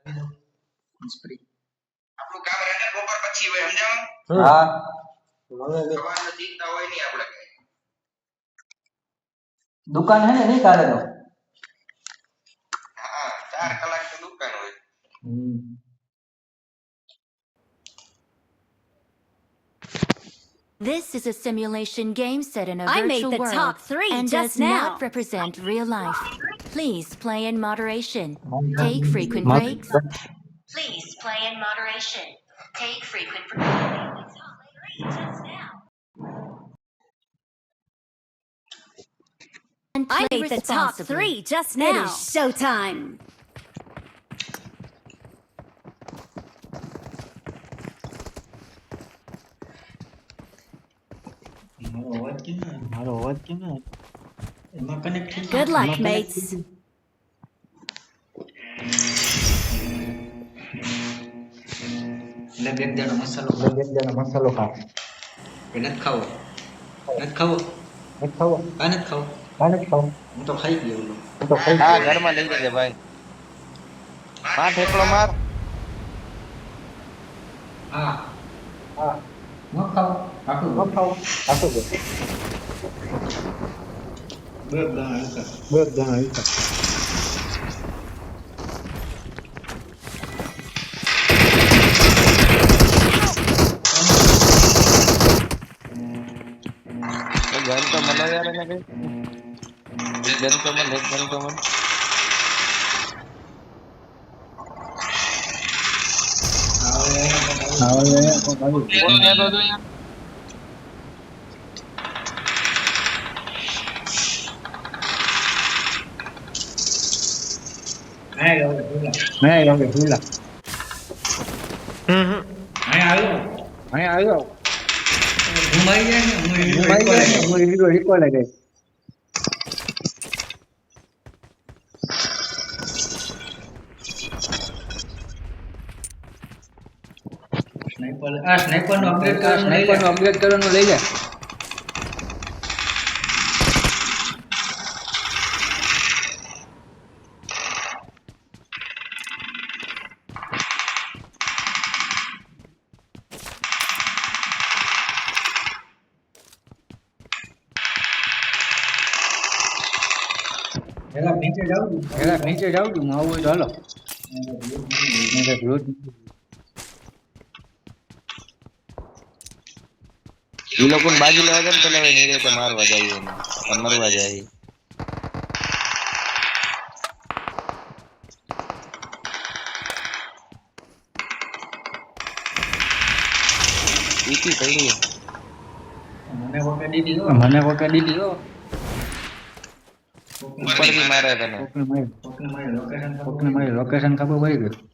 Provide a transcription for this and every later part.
આપણું કામ એને બપોર પછી હોય સમજાવ હા સવારનો ચિંતા હોય નહીં આપણે દુકાન હે ને નહીં કાલે તો હા 4 કલાક તો દુકાન હોય This is a simulation game set in a I made virtual the world top 3 and just does not now. represent real life. Please play in moderation. Take frequent breaks. Please play in moderation. Take frequent breaks. And I play made the top responsibly. 3 just now. It is showtime. મારો અવાજ કેમ ના એમાં connect થઈ Good luck, mates. એટલે બે દાણો મસાલો ખા કે નથી ખાવો આ નથી ખાવો હું તો ખાઈ ગયો હા ઘરમાં લઈ જજે ભાઈ માર ઠેકડો માર હા ન ખાવો આખું બે દાણા આવી ગન તો મને યાર એને કઈ ગન તો મને કોણ કહેતો હતો યાર આવ્યો ઘુમાઈ જાય ને હું રિકોલ ગઈ સ્નાઈપર નો અપગ્રેડ કરવાનું લઈ લે નીચે જાઉં છું આવું હોય તો હાલો એ લોકો બાજુ લેવા જાય ને પેલા હવે નીરે તો મારવા જાય એને મરવા જાય ઈકી પડી મને વકે દીધી હો ઉપરથી મારે તને મારી લોકેશન ખબર પડી ગઈ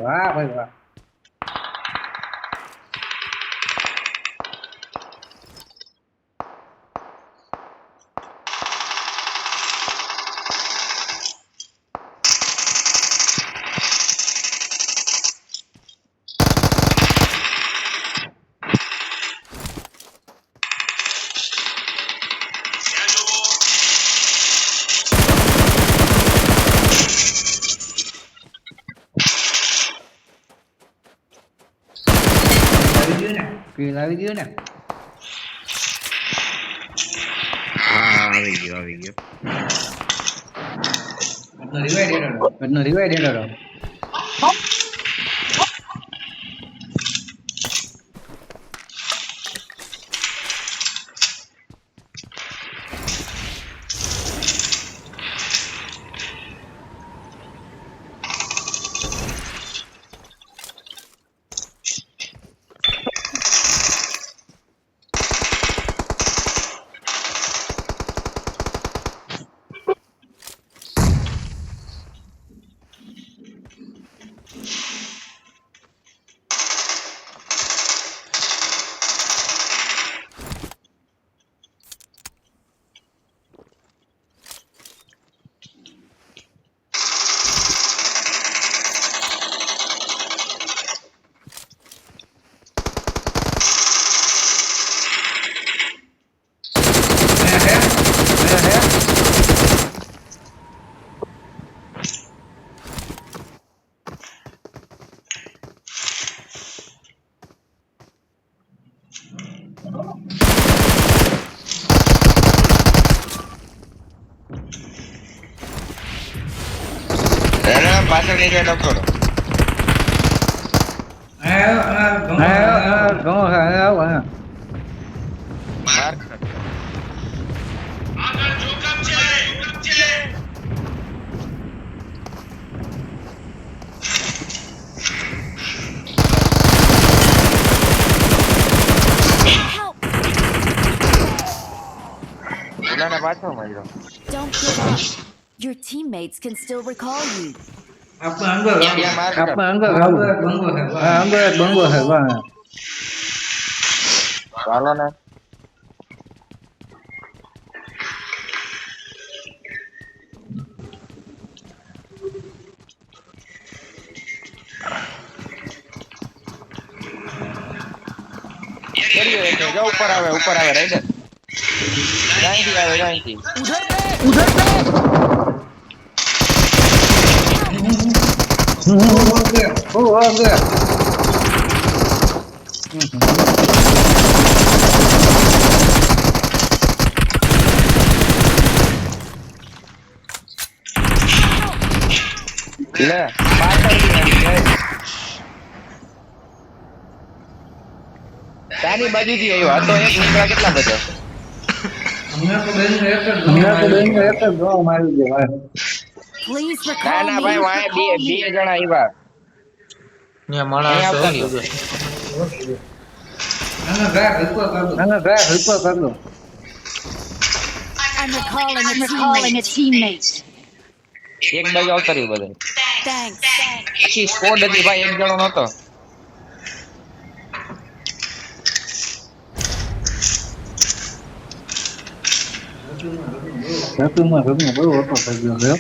વાહ ભાઈ વાહ આવી ગયો ને હા આવી ગયો રિવાઇડ એરર એને પાછળ ની સાઈડ અપડો ઘણો આવો માર ઓલાને પાછો મળ્યો Don't give up. Your teammates can still recall you. આપણે અંદર ત્યાં માર આપણે અંદર આવું હા અંદર એક બંગલો છે વાહ ચાલો ને જો ઉપર આવે રાઈડર ક્યાંથી આવે ક્યાંથી લે તારી બાજુથી આવ્યો આ તો એક નીકળા કેટલા બધા એક જ જોવા મારી દે ભાઈ Please ના recall ના me. ભાઈ વાય બે જણા આવ્યા અહીંયા આવતા રહ્યો. આના ડ્રાઈવ હેલ્પ કર દો I'm recalling a teammate. એક બાજુ આવતા રહ્યું બધા Thanks. પછી સ્કોડ હતી ભાઈ એક જણો નતો ખેતીમાં બહુ ઓછો થઈ ગયો છે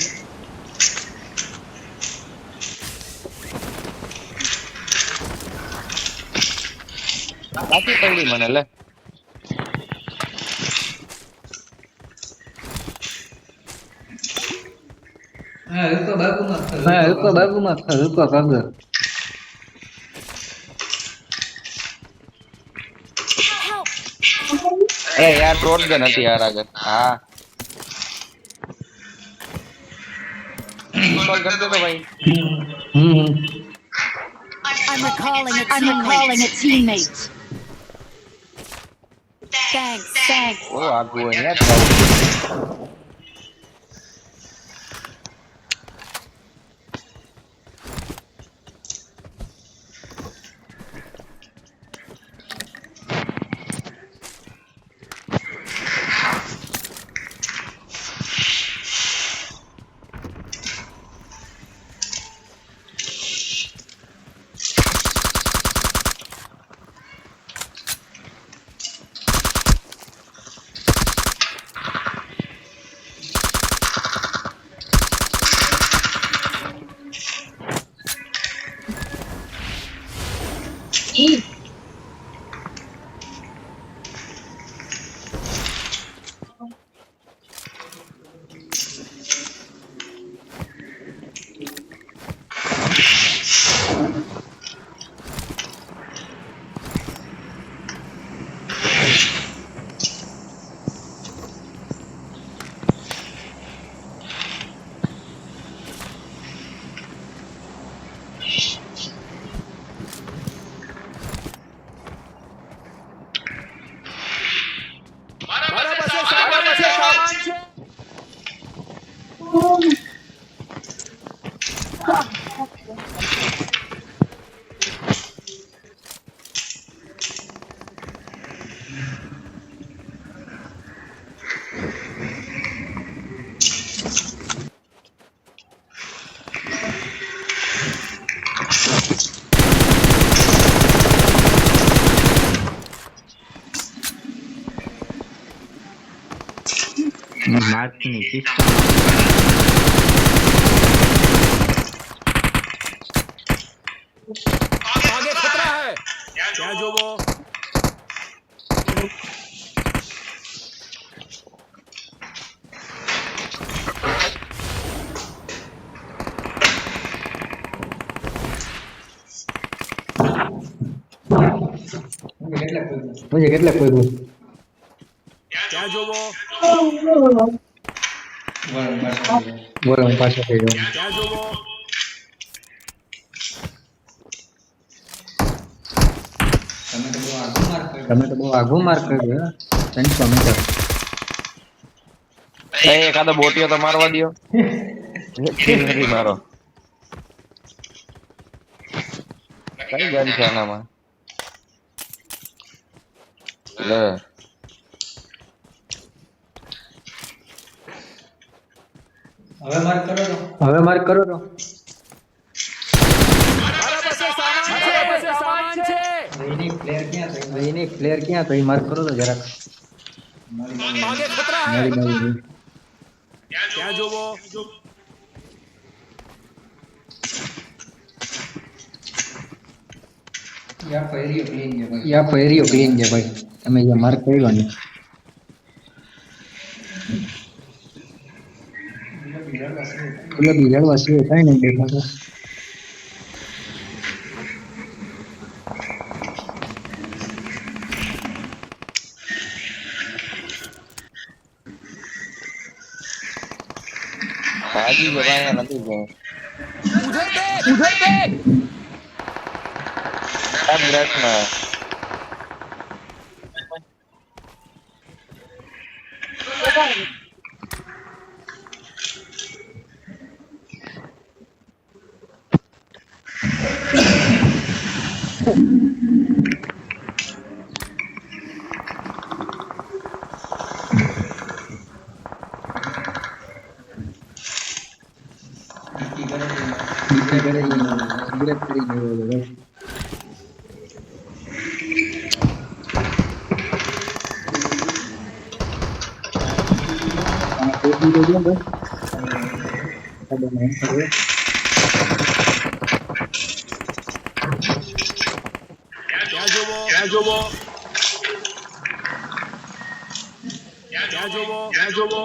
બાકી પડી મને લે હા એ તો બાજુમાં છે કર દે એ યાર શોટગન હતી યાર આગળ હા કોલ કરતો તો ભાઈ I'm recalling a teammate. Thanks. ઓ આગુ યાર માર્કની પિસ્તોલ आगे खतरा है क्या जो वो मुझे કેટલા કોઈ क्या जो वो બોલો પાછો થઈ ગયો क्या जो वो તમે તો બહુ આઘું માર કર્યો 300 મીટર. એકાદો બોટીઓ તો મારવા દ્યો. નથી મારો કઈ ગન છે આનામાં લે હવે માર કરો તો મારા પાસે સામાન છે એની પ્લેયર ક્યાં તો માર કરો તો જરાક आगे खतरा है મારી બાજુ क्या जो वो યા ફેરીઓ ક્લીન છે ભાઈ તમે જે માર કર્યો ને ગુલાબી જળવા સિવાય કઈ નહીં દેખાતો. ભાજી જવાય નથી ગયો उधर देख આ બ્રેકમાં બીજા ઘરે સિગરેટ કરી ગયો ભાઈ. કોફી તો જો ભાઈ ખબર નહીં ખબર क्या जो वो क्या जो वो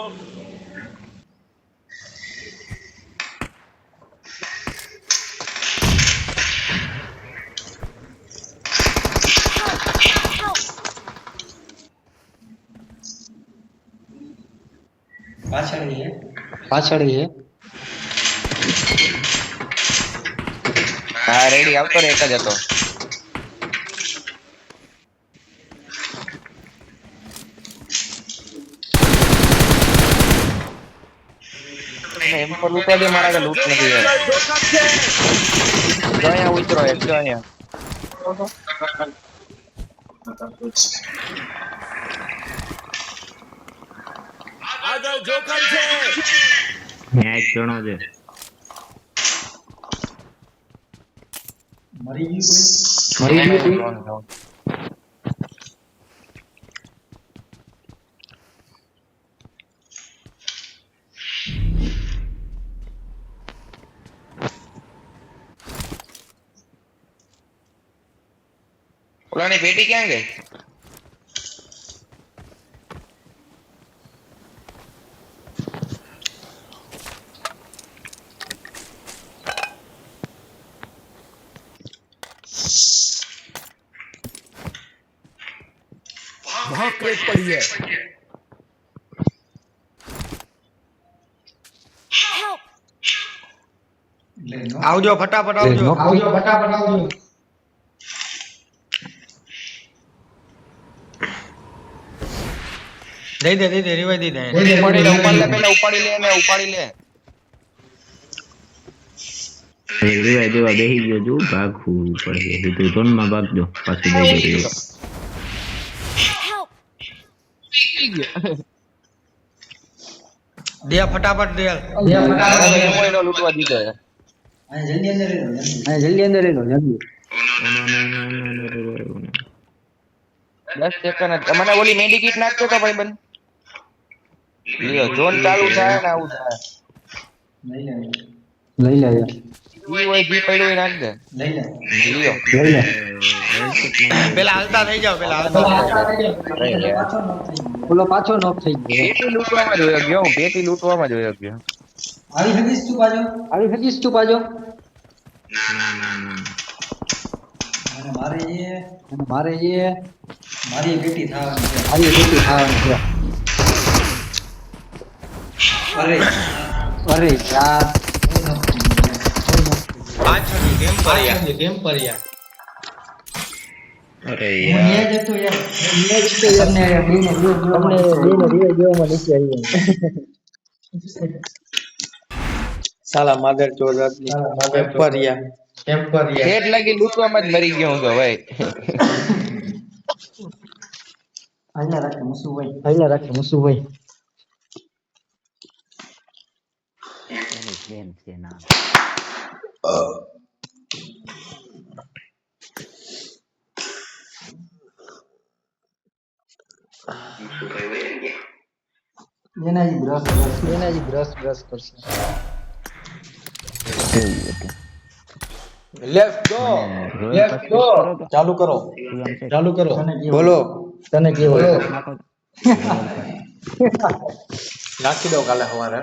પાછળ છે હા રેડી આવતો રે એક જ હતો એમ પર લૂંટવા દે મારા કે લૂંટ નથી જો અહીંયા ઉતરો એક જો અહીંયા આગળ જોખમ છે ન્યાય એક જણો છે મરી ગયું કોઈ ઓલાની પેટી ક્યાં ગઈ? वहां क्रेट पड़ी है આવજો ફટાફટ આવજો દઈ દે રિવાઈ દઈ દે ઉપાડી લે ને ઉપાડી લે રેવા દેવા બેહી ગયો જો ભાગવું પડે સીધું ઝોનમાં ભાગજો પાછું દઈ દે દે ફટાફટ દે કોઈનો લૂંટવા દીધો છે જલ્દી અંદર લઈ લો જલ્દી 10 સેકન્ડ મને ઓલી મેડિકિટ નાખતો તો ભાઈ બંધ લ્યો ઝોન ચાલુ થાય ને આવું થાય લઈ લે ઈ હોય જી પડ્યો એ નાખ દે લ્યો પેલા હાલતા થઈ જાવ બોલો પાછો નોક થઈ ગયો પેટી લૂંટવામાં જોયો ગયો હું પેટી લૂંટવામાં જોયો ગયો આવી શકીશ તું પાછો મારી પેટી થવાની છે અરે યાર પાછળની કેમ પર યાર અરે હું યાર ન્યા જતો યાર તમને બેને દેવામાં નીચે આવી સાલા માદર ચોર ટેમ્પરિયા ઠેઠ લાગી લૂંટવામાં જ મરી ગયો હું તો ભાઈ. હાલ્યા રાખે મુસુભાઈ એની બેન છે ના એનાજી બ્રશ કરશે એવું હતું લેટ્સ ગો ચાલુ કરો તને કેવું? બોલો તને કેવો નાખી દો કાલે સવારે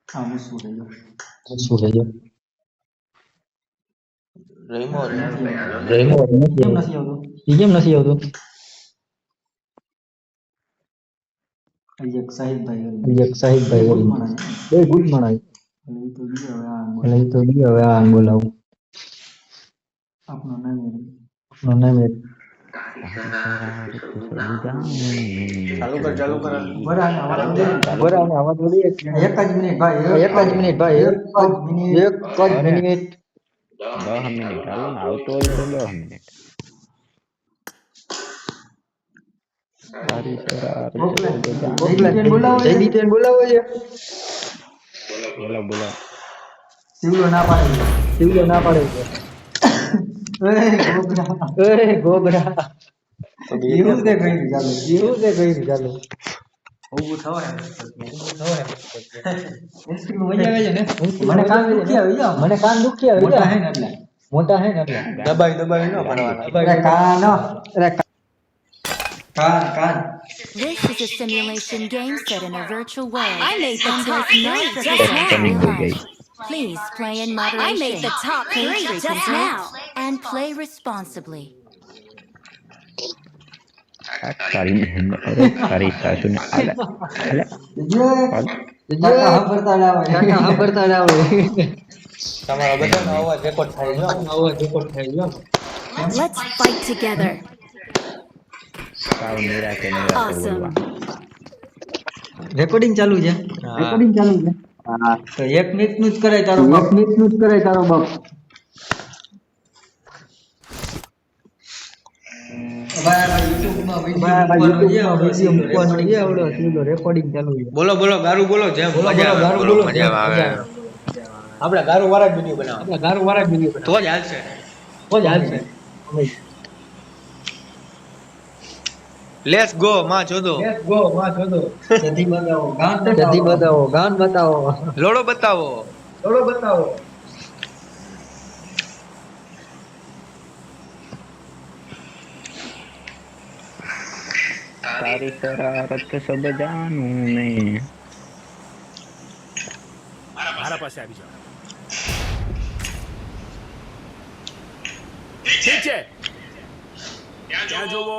હા મુસુ રહ્યો રહીમો કેમ નથી આવતું એક સાહિબભાઈ બે ગુડ મણાય એટલે ઈ તો ગયો હવે આ બોલાવું આપનો નામ ચાલુ કર બરાને આવા થોડી એક જ મિનિટ ભાઈ એક જ મિનિટ 10 મિનિટ હાલો ને આવતો હોય તો 10 મિનિટ તારી શરારત જયદીપને બોલાવો છે બોલો શિવલો ના પાડે છે ગોબરા એવું તે કઈ ચાલો ઊભું થવાય મને કાન દુખી આવે મોટા હે ને એટલે દબાઈ ન પડવાના કાન This is a simulation game set in a virtual world. I made the and top does not 3 just represent now. real life. Please play in I moderation. made the top Take 3 frequent just breaks now. and play responsibly. તારી તારી સાસુને આલે સાંભળતા લાવે તમારા બધાનો અવાજ record થાય છે Let's fight together. સાવ નિરાતે Awesome. રેકોર્ડિંગ ચાલુ છે હા તો 1 મિનિટ નું જ કરાય તારો બાપ રેકોર્ડિંગ ચાલુ છે બોલો ગારું બોલો જેમ મજા આવે આપણે ગારું વાળા જ વિડિયો બનાવો તો જ હાલશે લેટ્સ ગો માં જોદો જલ્દી બતાવો ગાન બતાવો લોડો બતાવો તારી શરારત સબ જાનું મેં મારા પાસે આવી જાઓ. ઠીક છે ત્યાં જોવો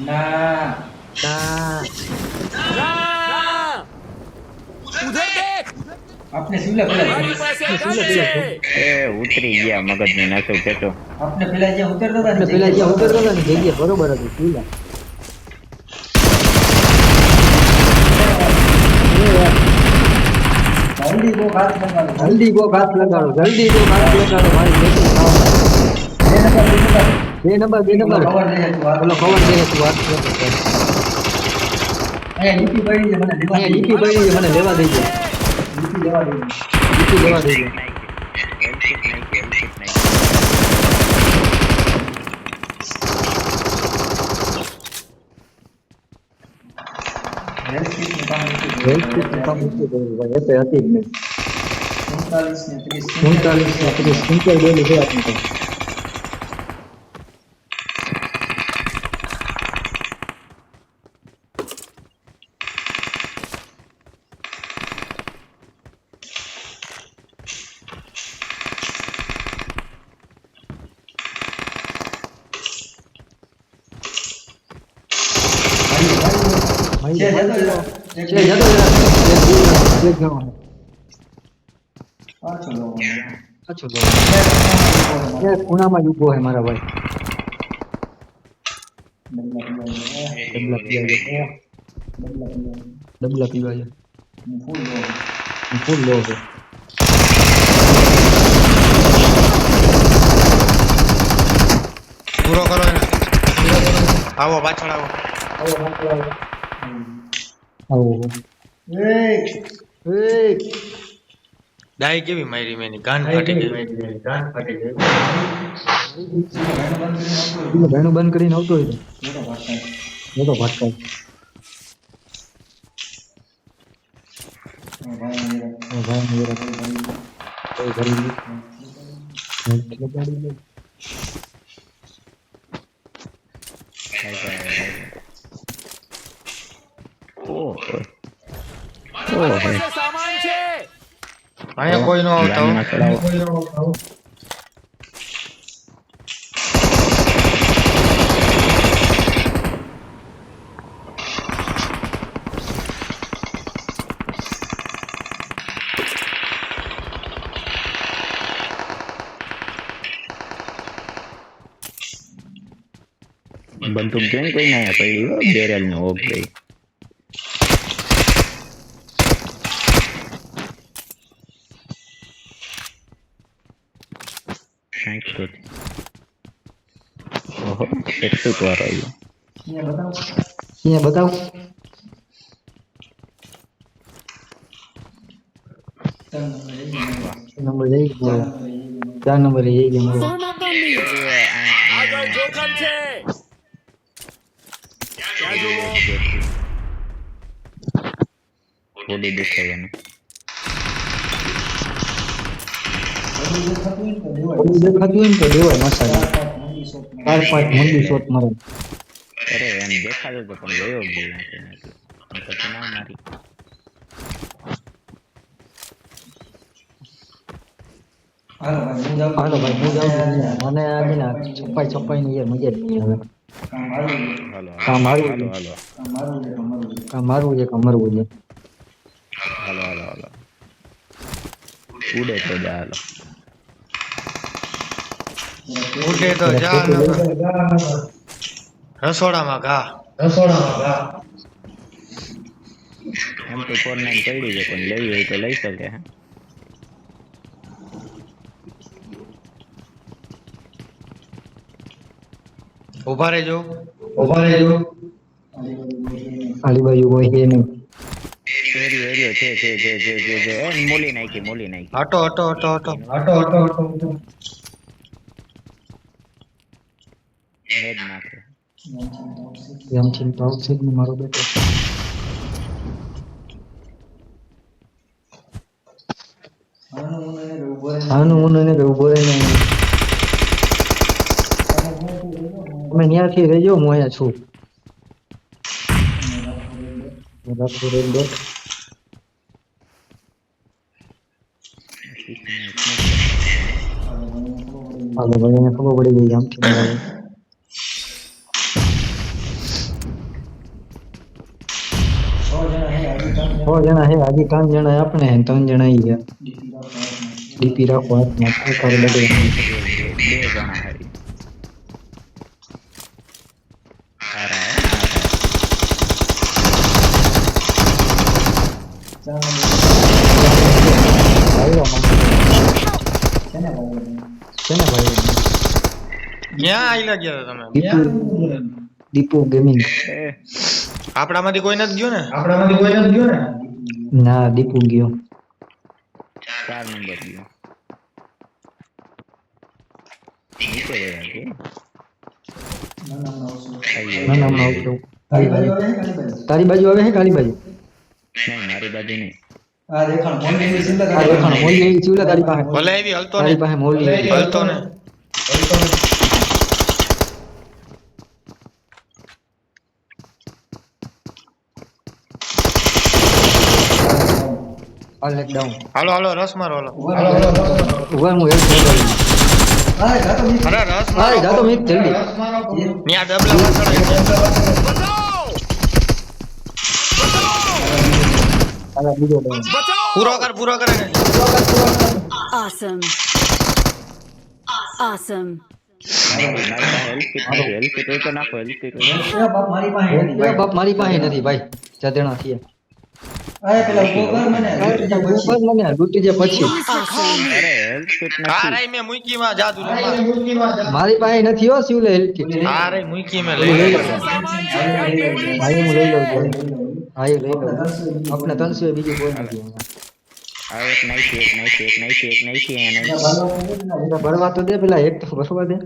ના ઉધર દેખ આપણે શિવલા પેલા મારી પાસે ગન છે. એ ઉતરી ગયા મગજને નાસો કેતો આપણે પેલા જ્યાં ઉતરતા હતા ને જગ્યા બરોબર હતી શિવલા જલ્દી કો ઘાત લગાડો મારી બે નંબર કવર દે તું વાત અહીંયા લીપી પડી છે મને લેવા દેજો લીપી લેવા દેજો હતી જ નહીં 39 ને 30 સિંગલ ડેલી છે આપણી પાસે પાછો લો એ ખૂણામાં જ ઊભો હે મારા ભાઈ ડબલા પીવા છે ફૂલ લો છે પૂરો કરો એને આવો પાછળ આવો આવો ડાઈ કેવી મારી મેની કાન ફાટી ગઈ ભેણું બંધ કરીને આવતો હોય તો ભાટકાય મારા પાસે સામાન છે. અહીંયા કોઈ નો આવતા હો. ગામમાં ચડાવો બંદૂક જોઈને કોઈ ના પડી હો બેરલ નો ઓપ ગઈ ઓહો એટલું તો આવ્યું અહીંયા બતાવ નંબર જઈ ગયો 4 નંબર જઈ ગયો મારો Form up on me. આગળ જોખમ છે. ક્યાં જુઓ? થોડી દેખાય દેખાતું હોય ને તો દેવાય મસાલા 4-5 મંદી શોટ મારે અરે એમ દેખાતો તો પણ ગયો જ ગયો પછી ના મારી હાલો ભાઈ હું જાઉં મને આજે ના છપાઈ ની યાર મજા જ નહીં આવે કામ હારું કામ મારવું છે કમરવું છે હાલો ઉડે તો જા હાલો ઉઠે તો જા રસોડામાં ઘા એમ તો 49 પડી છે પણ લેવી હોય તો લઈ શકે હે ઉભા રહેજો આલી બાજુ કોઈ છે નહીં એરિયો છે એ મોલી નાખી હટો હેડ નાખે એમ છે તો છે ને મારો બેટો આનું મને ને ઉભો રહીને તમે ત્યાંથી રહેજો હું અહીંયા છું રાખો રેલ દો હાલો ભાઈ એને ખબર પડી ગઈ આમથી બરાબર 6 જણા હે આજે 3 જણા આપણે 3 જણા ઈ ગયા ડીપી રાખો હાથમાં કરે બધે 2 જણા હારી ક્યાં આઈલા ગયા તમે દીપુ ગેમિંગ આપણામાંથી કોઈ નથી ગયો ને ના દીપુ ગયો 4 નંબર ગયો નીચે રહ્યા કે ના આવતો તારી બાજુ આવે છે કાલી બાજુ નહીં મારી બાજુ નહીં આ દેખાણ મોલી એવી ચૂલા તારી પાસે ભલે એવી હલતો ને તારી પાસે મોલી હલતો ને હાલ એક ડાઉન હાલો રસ મારો હાલો ઉભા હું એક અરે રસ મારો જાતો મિત જલ્દી ન્યા ડબલા પાછળ હાલ બીજો ડાઉન બચાવો. પૂરો કર એને Awesome. Awesome. મારી પાસે હેલ્પ કિટ નથી. હેલ્પ કિટ હોય તો નાખો. હેલ્પ કિટ હોય તો. એ બાપ મારી પાસે નથી ભાઈ ચદેણા થયા મને લૂટી જે પછી અરે હેલ્પ કિટ આ નથી. રે મે મૂકી માં જાદુ રમવા મારી પાસે નથી હો શિવલે હેલ્પ કિટ આ રે મૂકી મે લઈ લઈ લે લો सामान है पेटी ભાઈ હું લઈ લઉં છું હા એ લઈ લઉં આપણે 300 બીજું કોઈ નથી આ એક નાઈસી અહીંયા એટલે ભરવા તો દે પેલા એક તો ભરવા દે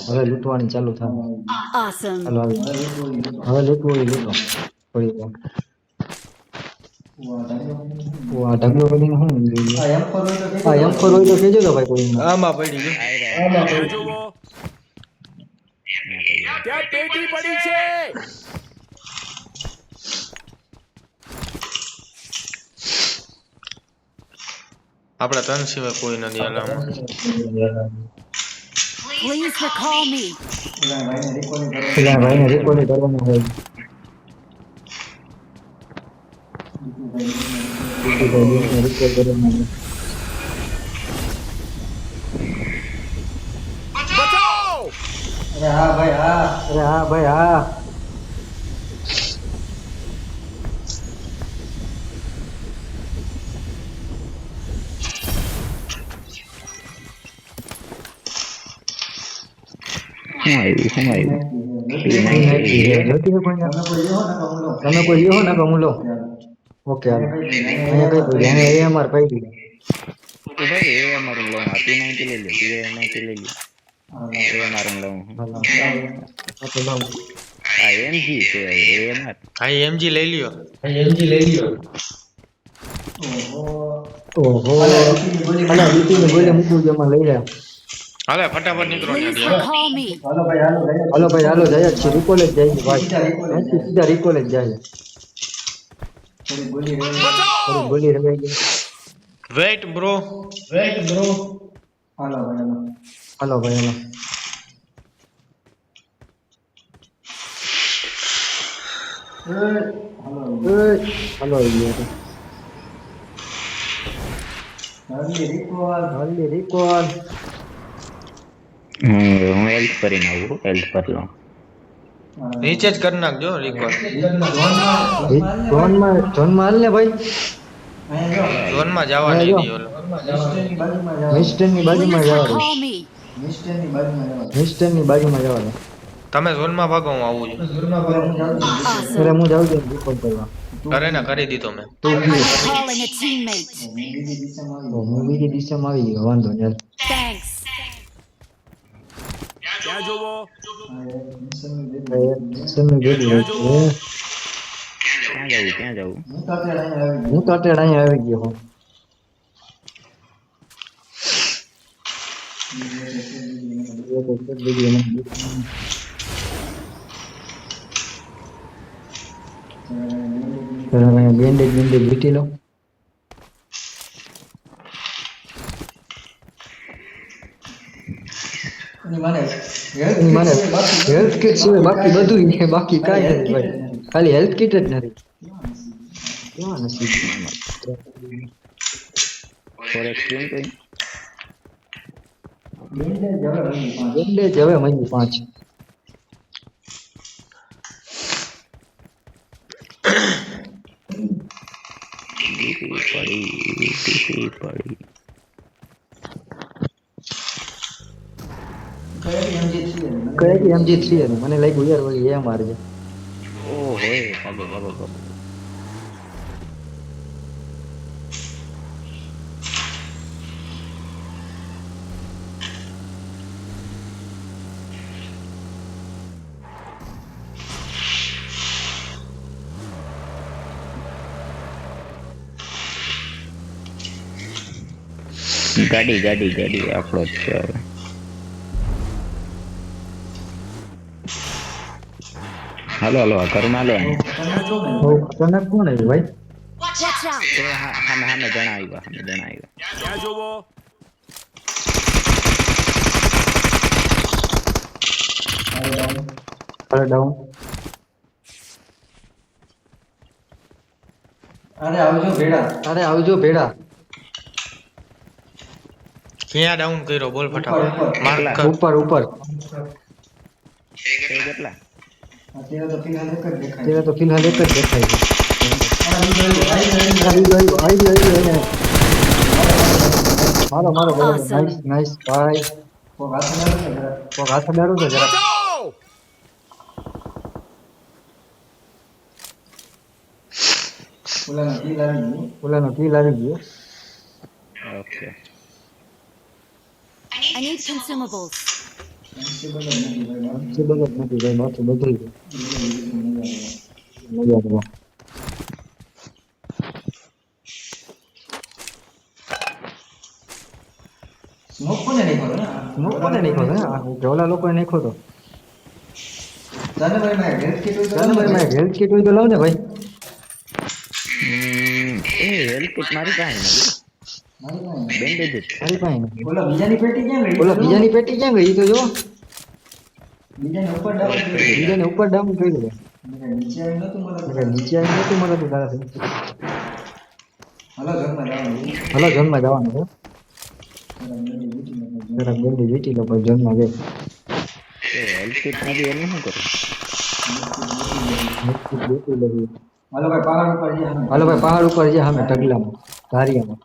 હવે લૂંટવાની ચાલુ થાય Awesome. હાલો આવી હવે લૂંટવું લૂંટો થોડી વાર આ ઢગલો કરીને હું હા એમ પર હોય તો કહેજો તો ભાઈ કોઈ આમાં પડી ગયું क्या जो वो क्या पेटी पड़ी छे આપડા તન સિવાય કોઈ નથી આલામાં Please recall me. પેલા ભાઈને રેકોર્ડ કરવાનું હોય રેકોર્ડ કરવાનું હોય बचाओ અરે હા ભાઈ હા શું આવ્યું જોતી હે કોઈને? તમે કોઈ લ્યો ને હું લો ઓકે હાલો અહીંયા કઈ કોઈ અહીંયા AMR પડી ભાઈ એ અમારું લઉં. P90 લઈ લો. P90 લઈ લો. એ અમારું લઉં. તો લાવ આ MG છે. AMR. હા એમજી લઈ લ્યો ઓહો અલા લીટીને બોલે મૂકું જો માં લઈ લે હાલે ફટાફટ નીકળો Please ત્યાંથી recall me. હાલો ભાઈ હાલો જાય છે રિકોલ જ જાય છે ભાઈ અહીંથી સીધા રિકોલ જ જાય થોડી ગોલી રવાઈ ગઈ વેઇટ બ્રો હાલો ભાઈ હાલો હાલી રિકોલ હું હેલ્પ કરીને આવું. હેલ્પ કરી લઉં. રીચેજ કરી નાખજો રિકોર્ડ ઝોનમાં હાલ ને ભાઈ ઝોન માં જવા નહીં દે ઓલો મિસ્ટરની બાજુમાં Please જવા દો recall me. મિસ્ટરની બાજુમાં જવા દો તમે ઝોન માં ભાગો હું આવું છું Awesome. અરે હું જાઉં છું રિકોલ કરવા કરે ને કરી દીધો મેં Calling a teammate. હું બીજી દિશામાં આવી ગયો વાંધો નહીં Thanks. क्या जो वो સમય ગયેલું હોય છે ક્યાં જવું? હું તો અત્યારે અહીંયા આવી ગયો હું બેન્ડેજ વીટી લો મને હેલ્થ કિટ સિવાય બાકી બધું છે બાકી કાંઈ નથી ભાઈ ખાલી હેલ્થ કિટ જ નથી કેવા નસીબ ફોરેક્સ કેમ કઈ? બેન્ડેજ હવે મળી 5 પડી. કઈ MG3 હતી મને લાગ્યું યાર ઓલી AMR છે ઓહો ચાલો. ગાડી આપણો જ છે હવે. હાલો ઘરમાં લો. ખતરનાક કોણ આવ્યું ભાઈ Watch out. સામે જણાવ્યા. क्या जो वो અરે ડાઉન અરે આવજો ભેડા ક્યાં ડાઉન કર્યો બોલ ફટાફટ માર્ક કર ઉપર ઉપર છે કેટલા અત્યારે તો ફિલહાલ એક જ દેખાય છે મારો મારો Awesome. નાઈસ નાઈસ ભાઈ કોક હાથ ડાળો તો જરા બચાવ ઓલાનો કિલ આવી ગયો ઓકે I need consumables. છે બધું જ નથી ભાઈ બાકી બધું જ. મજા આવે સ્મોક કોને નાખ્યો ને ઓલા લોકોએ નાખ્યો તો જાનભાઈ હેલ્થ કિટ હોય તો લાવ ને ભાઈ એ હેલ્થ કિટ મારી પાસે નથી બેન્ડેજ મારી પાસે નથી. ઓલા બીજાની પેટી ક્યાં ગઈ ઈ તો જો બીજાને ઉપર ડાઉન કરી દે નીચે આવી નતું મરાતું તારાથી હલો જન્મમાં જવાનું છે જરા બેન્ડી વીટી લો પછી જન્મમાં જાય હેલ્થ કિટ નથી એનું શું કરું હાલો ભાઈ પહાડ ઉપર જે સામે ઢગલામાં ધારિયામાં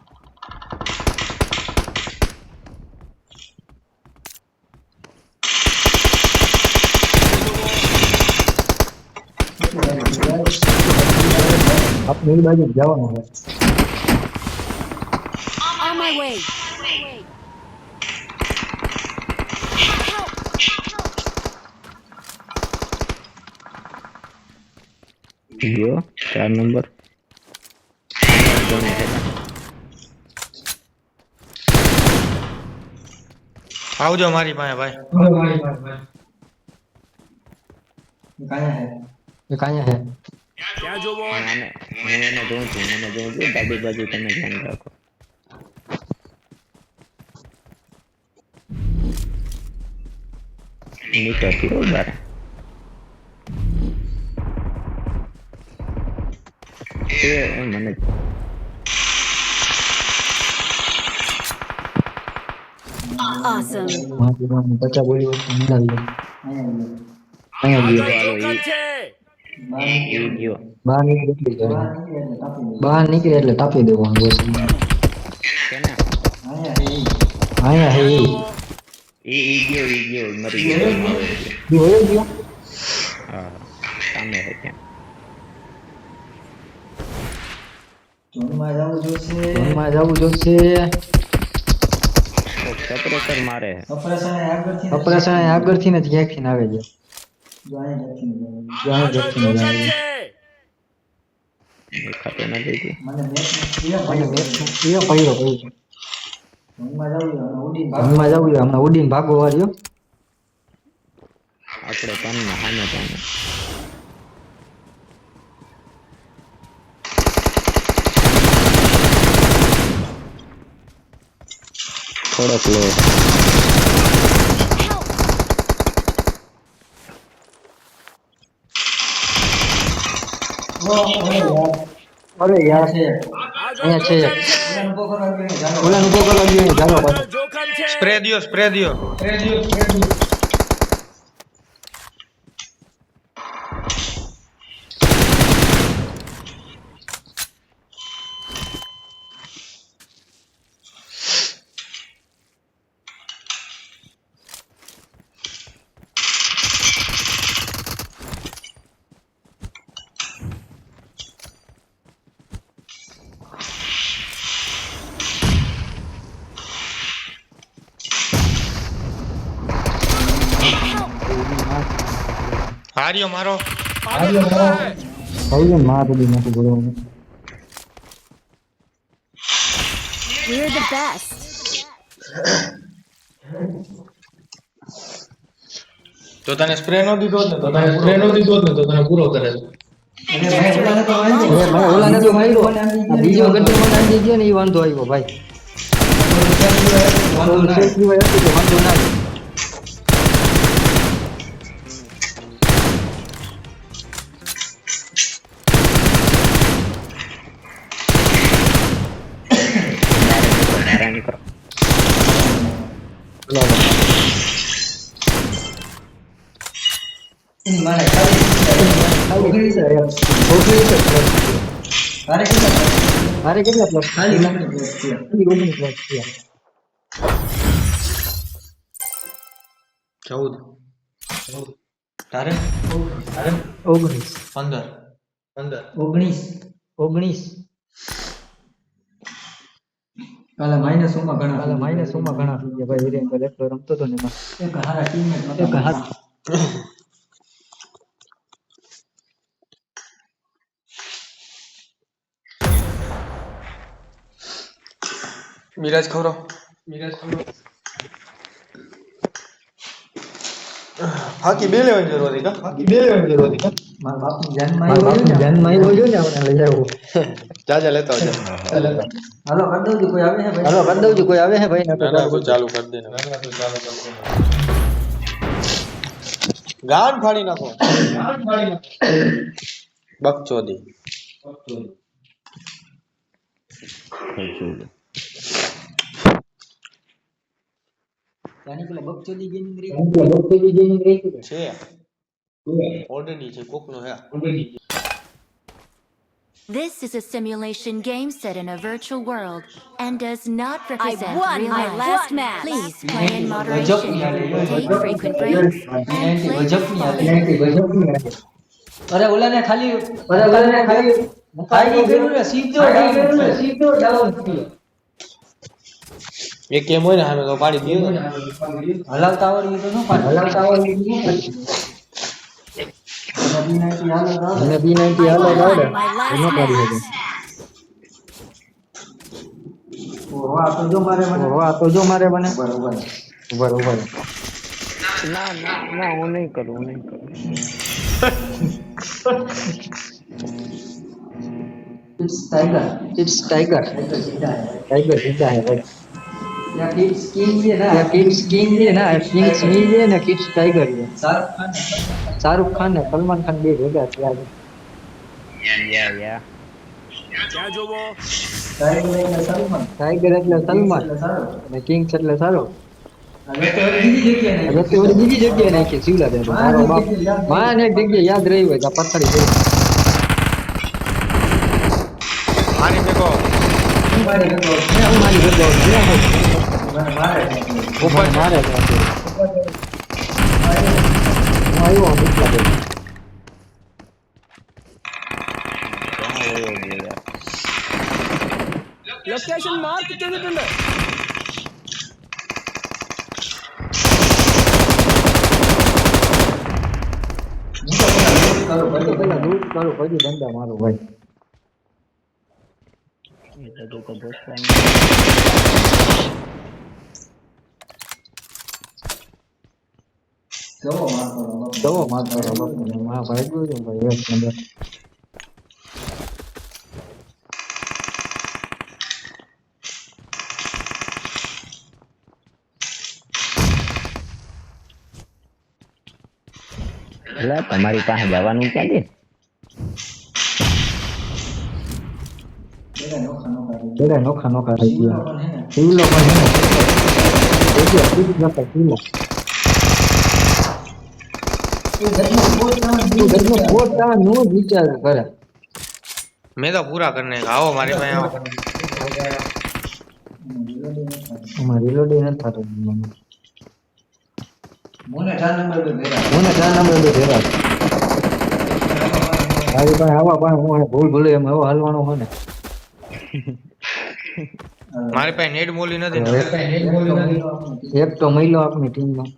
આપણે એ બાજુ જવાનું છે On my way. ગયો 4 નંબર આવજો મારી પાસે ભાઈ એ કાંયા હે ક્યાં જોવો હું એને જોઉં છું ડાબી બાજુ તમે ધ્યાન રાખો નીચે થી બાર મને Awesome. પચાસ બોલી વસ્તુ મિલાવી અહીંયા જોખમ છે ગયો બહાર નીકળે એટલે બહાર નીકળે એટલે તાપી દેવાનું બસ કેના અહીંયા હે ઈ ગયો મરી ગયો ઈ હોય જ ગયો હા સામે હે ત્યાં ધૂનમાં જવું જોશે સપ્રેસર મારે ઓપરેશન આગળથી ને ક્યાંકથી ને આવે છે જ્યાં જતી ને જોખમ આવે છે દેખાતો નથી તું મને મેચ એ પડ્યો ધૂનમાં જવું હમણાં ઉડીને ભાગો વાળ્યો આપણે તનમાં સામે તને થોડોક લો અરે યાર આગળ અહીંયા છે જોખમ છે ઓલાને ઉભો કરવા ગયો ચાલો પાછો આગળ જોખમ છે સ્પ્રે દ્યો હાર્યો મારો ભાઈ માં બધી નથી બોલવાનું We're the best. તો તને સ્પ્રે નો દીધો જ ને તો તને પૂરો કરે ઓલાને તો માર્યો આ બીજો ગड्ढो મને આંજી ગયો ને એ વાંધો આવ્યો ભાઈ સેફલી હોય હતું તો વાંધો ના આવ્યો હેરાન કરો એની માને ખાલી 19 મારે કેટલા પ્લસ ખાલી 19 પ્લસ થયા 14 તારે 19 19 કાલે માઈનસ માં ઘણા થઈ ગયા ભાઈ હિરેન એકલો રમતો તો ને એમાં એક હારા ટીમમેટ એક હારા મિરાજ ખવરો હાકી બે લેવાની જરૂર હતી કા મારા બાપની જાનમાં આવ્યો જો ને આપણે લઈ જાવ જા લેતા આવજો હાલો કરી દઉં કોઈ આવે હે ભાઈ ના ચાલુ કરી દે ગાન ફાડી નાખો બકચોદી જાની પેલા બકચોદી ગેમિંગ રહી છે ઓલરેડી છે કોકનો હે This is a simulation game set in a virtual world and does not I represent won real my life. last match. Please play in moderation. Take frequent breaks and play responsibly. અરે ઓલાને ખાલી ખાઈ ગયું ને સીધો down થયો એક કેમ હોય ને સામે તો પાડી દીધો હલાવતા આવડી તો ન પાડે અને B90 I હાલો won આવડે my ન last પાડી match. શકે આ તો જો મારે મને બરોબર ના હું નહીં કરું इट्स टाइगर सीधा है भाई या किड्स किंग ये ना किड्स मी ये ना किड्स टाइगर ये शाहरुख खान ने सलमान खान બે ભેગા થયા છે યા ક્યાં જોવો टाइगर એટલે સલમાન અને કિંગ્સ એટલે શાહરુખ હવે તો બીજી જગ્યાએ નાખી શિવલા દે મારો બાપ માન એક જગ્યાએ યાદ રહી હોય તો પથારી દે મારી મેકો મારે આવ્યો દીકરા દે લોકેશન માર્ક ചെയ്തിട്ടുണ്ട് પેલા લૂટ કરું પછી ધંધા મારો ભાઈ જવો મારતો હા ભાઈ ગયો ભાઈ એક નંબર એટલે તમારી પાસે જવાનું ક્યાંથી કેડા નોખા થઈ ગયા શિવલો પણ હે નો વિચાર કરે મેં તો પૂરા કરને આવો મારી પાસે આવો અમારી રીલોડિંગ નથી થતું મને 4 નંબર બે ભેગા મારી પાસે આવા પણ હું ભૂલ એમ હવે હાલવાનું હોય ને મારી પાસે નેટ મોલી નથી ને એક તો મહિલો આપની ટીમમાં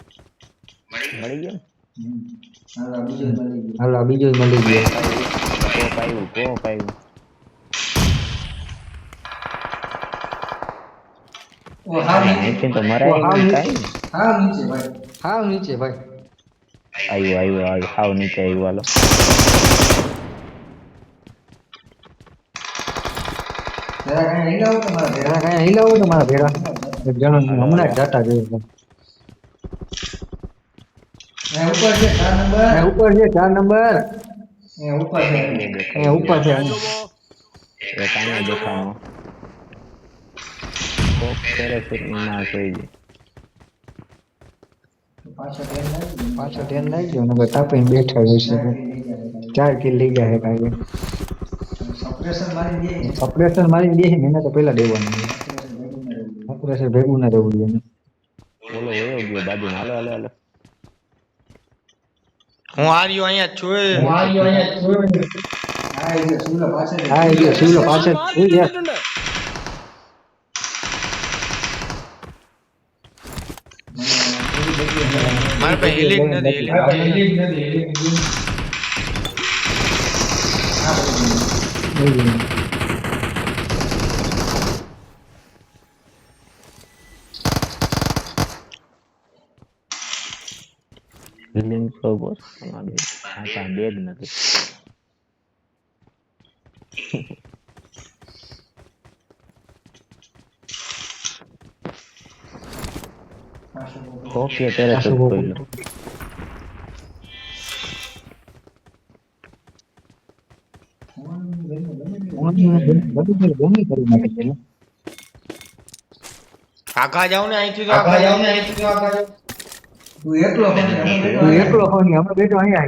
મળી ગયો હાલો બીજો મળી ગયો કોપ આવ્યું અહીંથી તો મરાય નહીં કાંઈ. હાવ નીચે ભાઈ આવ્યું હાવ નીચે આવ્યું હાલો જરા કઈ હિલાવો તમારા ભેરા એક જણો હમણાં જ ડાટા જોયું ઉપર છે 4 નંબર ઉપર છે એ કાંઈ દેખાણો કોક પેરેશૂટમાં જોઈ પાછો ધ્યાન લાગજો ને બધા તાપીને બેઠા હોય છે 4 કિલ લઈ જાય કાંઈ સપ્રેશન મારી દે ને એને તો પહેલા દેવાનું સપ્રેશન ભેગું ના દેવું જોઈએ બોલો વયો ગયો બાજુ હાલો હાલો હાલો હું આર્યો અહીંયા જ છું હા એ જો શિવલો પાછળ ઉઈ જા મારે પાસે હિલિંગ નથી લિંક તો બોસ તમારે આ બેગ નથી ઓકે તેરે તો કોઈ લો આગા જાવ ને અહીંથી તો આગા જાવ તું એકલો હો ને અમે બેઠો અહીંયા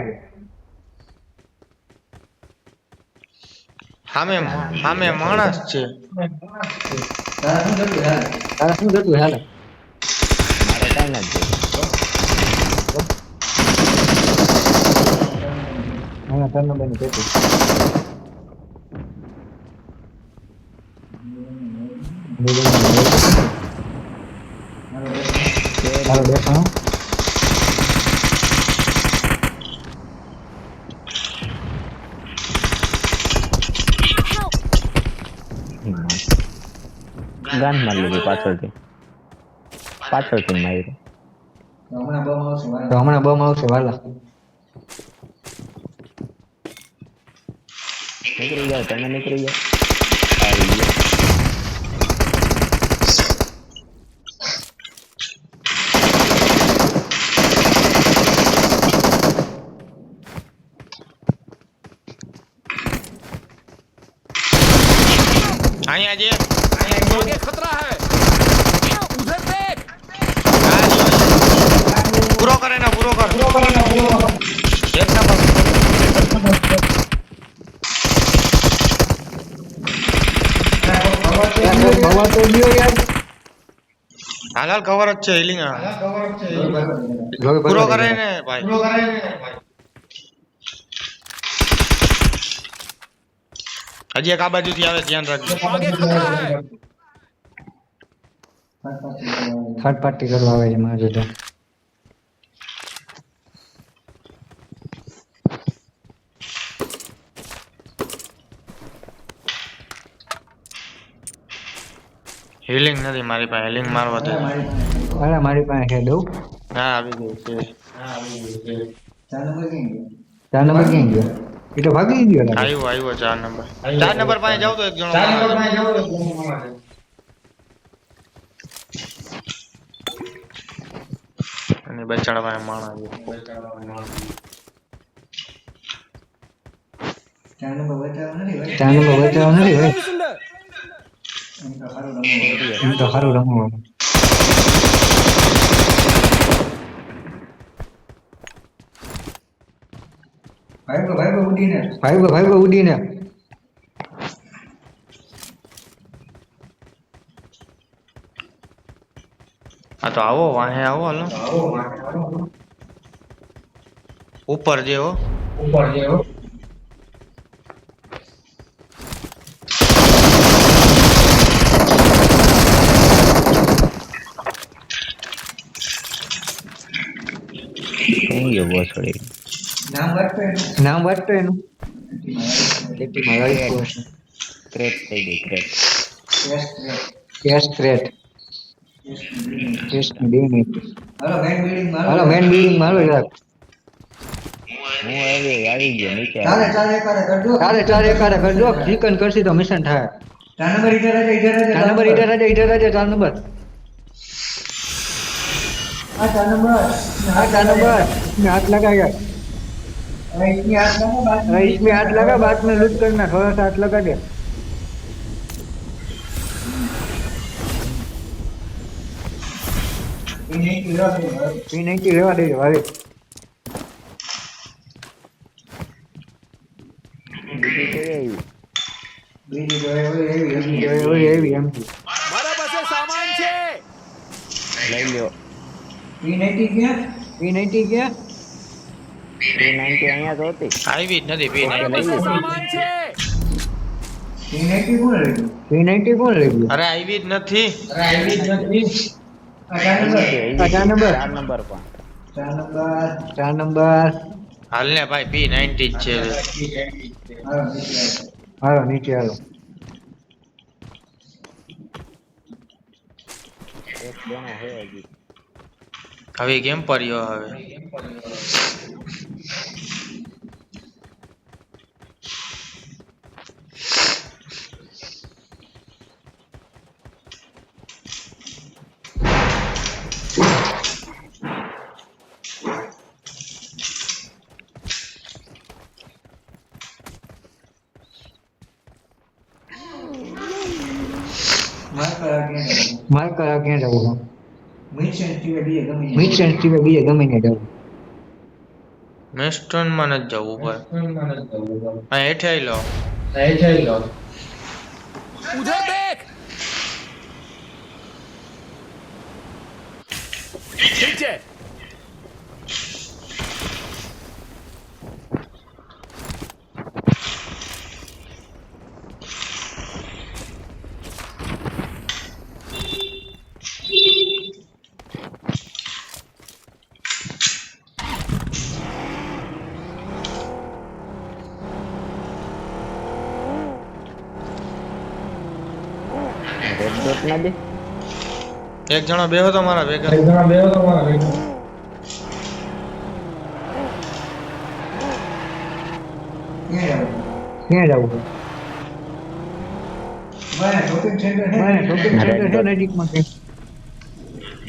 આવીએ સામે માણસ છે તારા શું થતું હાલ મારે કાંઈ નથી અહીંયા તરનો બેન બેઠો હાલો બેઠો ગાન મારી લીધી પાછળથી માર્યો તો હમણાં બમ આવશે વાલા નીકળી જાઓ તમે નીકળી જાઓ આવી ગયો અહીંયા જે आगे खतरा है उधर देख પૂરો કરે ને પૂરો કર એક નંબર ભવા તો ગયો યાર હાલ કવર જ છે હિલિંગ પૂરો કરે ને ભાઈ હજી એક આ બાજુથી આવે ધ્યાન રાખજો आगे खतरा है થર્ડ પાર્ટી કરવા આવે છે મારા જોડે હિલિંગ નથી મારી પાસે હિલિંગ મારવા દે અરે મારી પાસે છે દઉં હા આવી ગયું છે 4 નંબર ક્યાં ગયો એ તો ભાગી ગયો લાગે. આવ્યો 4 નંબર 4 નંબર પાસે જાવ તો એક જણો અને બચાડા પાસે માણસ આવ્યો 4 નંબર બચાવ નથી ભાઈ सुंदर એમ તો સારું રમવું ભાઈ ઉડીને હા તો આવો વાહે આવો હાલો ઉપર જે હો શું ગયો બોસ વળી નામ વાંચતો એનું ક્રેટ થઈ ગઈ ક્રેટ કેશ ક્રેટ કેશ ની 2 મિનિટ હાલો મેન બિલ્ડિંગ માં હાલો યાર હું આવી ગયો નીચે ચાલે એકારે કરજો ચિકન કરશી તો મિશન થાય 4 નંબર ઇધર આજા 4 નંબર આ 4 નંબર में हाथ लगा यार रईस में हाथ लगा बाद में लूट करना थोड़ा सा हाथ लगा दे P90 લેવા દેજો હવે. બીજી કઈ આવી બીજી તો એવી એમ મારા પાસે સામાન છે. લઈ લ્યો P90 ક્યાં P90 અહીંયા તો હતી આવી જ નથી પી મારા પાસે સામાન છે. P90 કોણ લઈ ગયું? અરે આવી જ નથી ચાર નંબર 4 નંબર પણ 4 નંબર હાલ ને ભાઈ P90 જ છે હાલો નીચે હાલો. એક જણો હે હજી હવે કેમ પડ્યો હવે માર્કર આ ક્યાં જવું? મિશન સિવાય બીજે ગમે ને જવું. મેસ્ટર્ન માં નથી જવું ભાઈ આ હેઠે આઈ લો उधर देख. नीचे. રેડ ડોટ ના દે એક જણો બેહો તો મારા ભેગા ક્યાં જવું? શોપિંગ સેન્ટર છે નજીકમાં કે?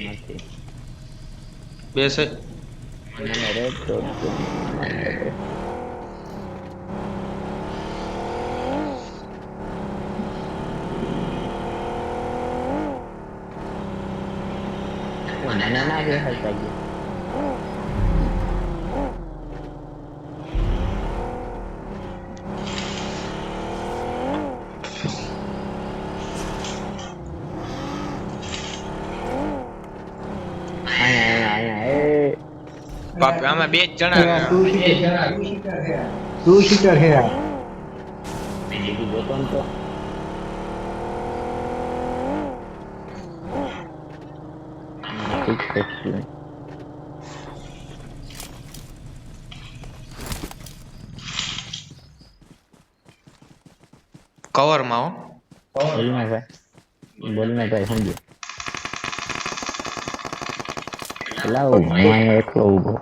નથી બેસે મને રેડ ડોટ મને ના દેખાતા ગયું બાપ આમાં બે જ જણા ટુ સીટર હે આ. બીજું જોતો ને તો ઠીક છે કવર માં હો બોલને ભાઈ સમજો લાવ હું અહીંયા એકલો ઊભો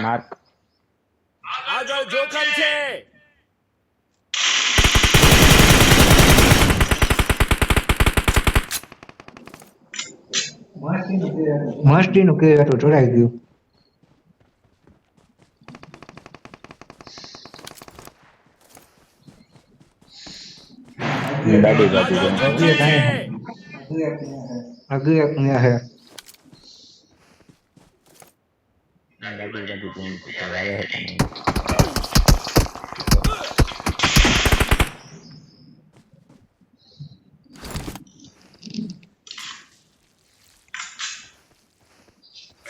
માર્ક આગળ જોખમ છે. મસ્તીનું કે હતું ચડાઈ ગયું. દાદી બાજુ આગળ એક ને હે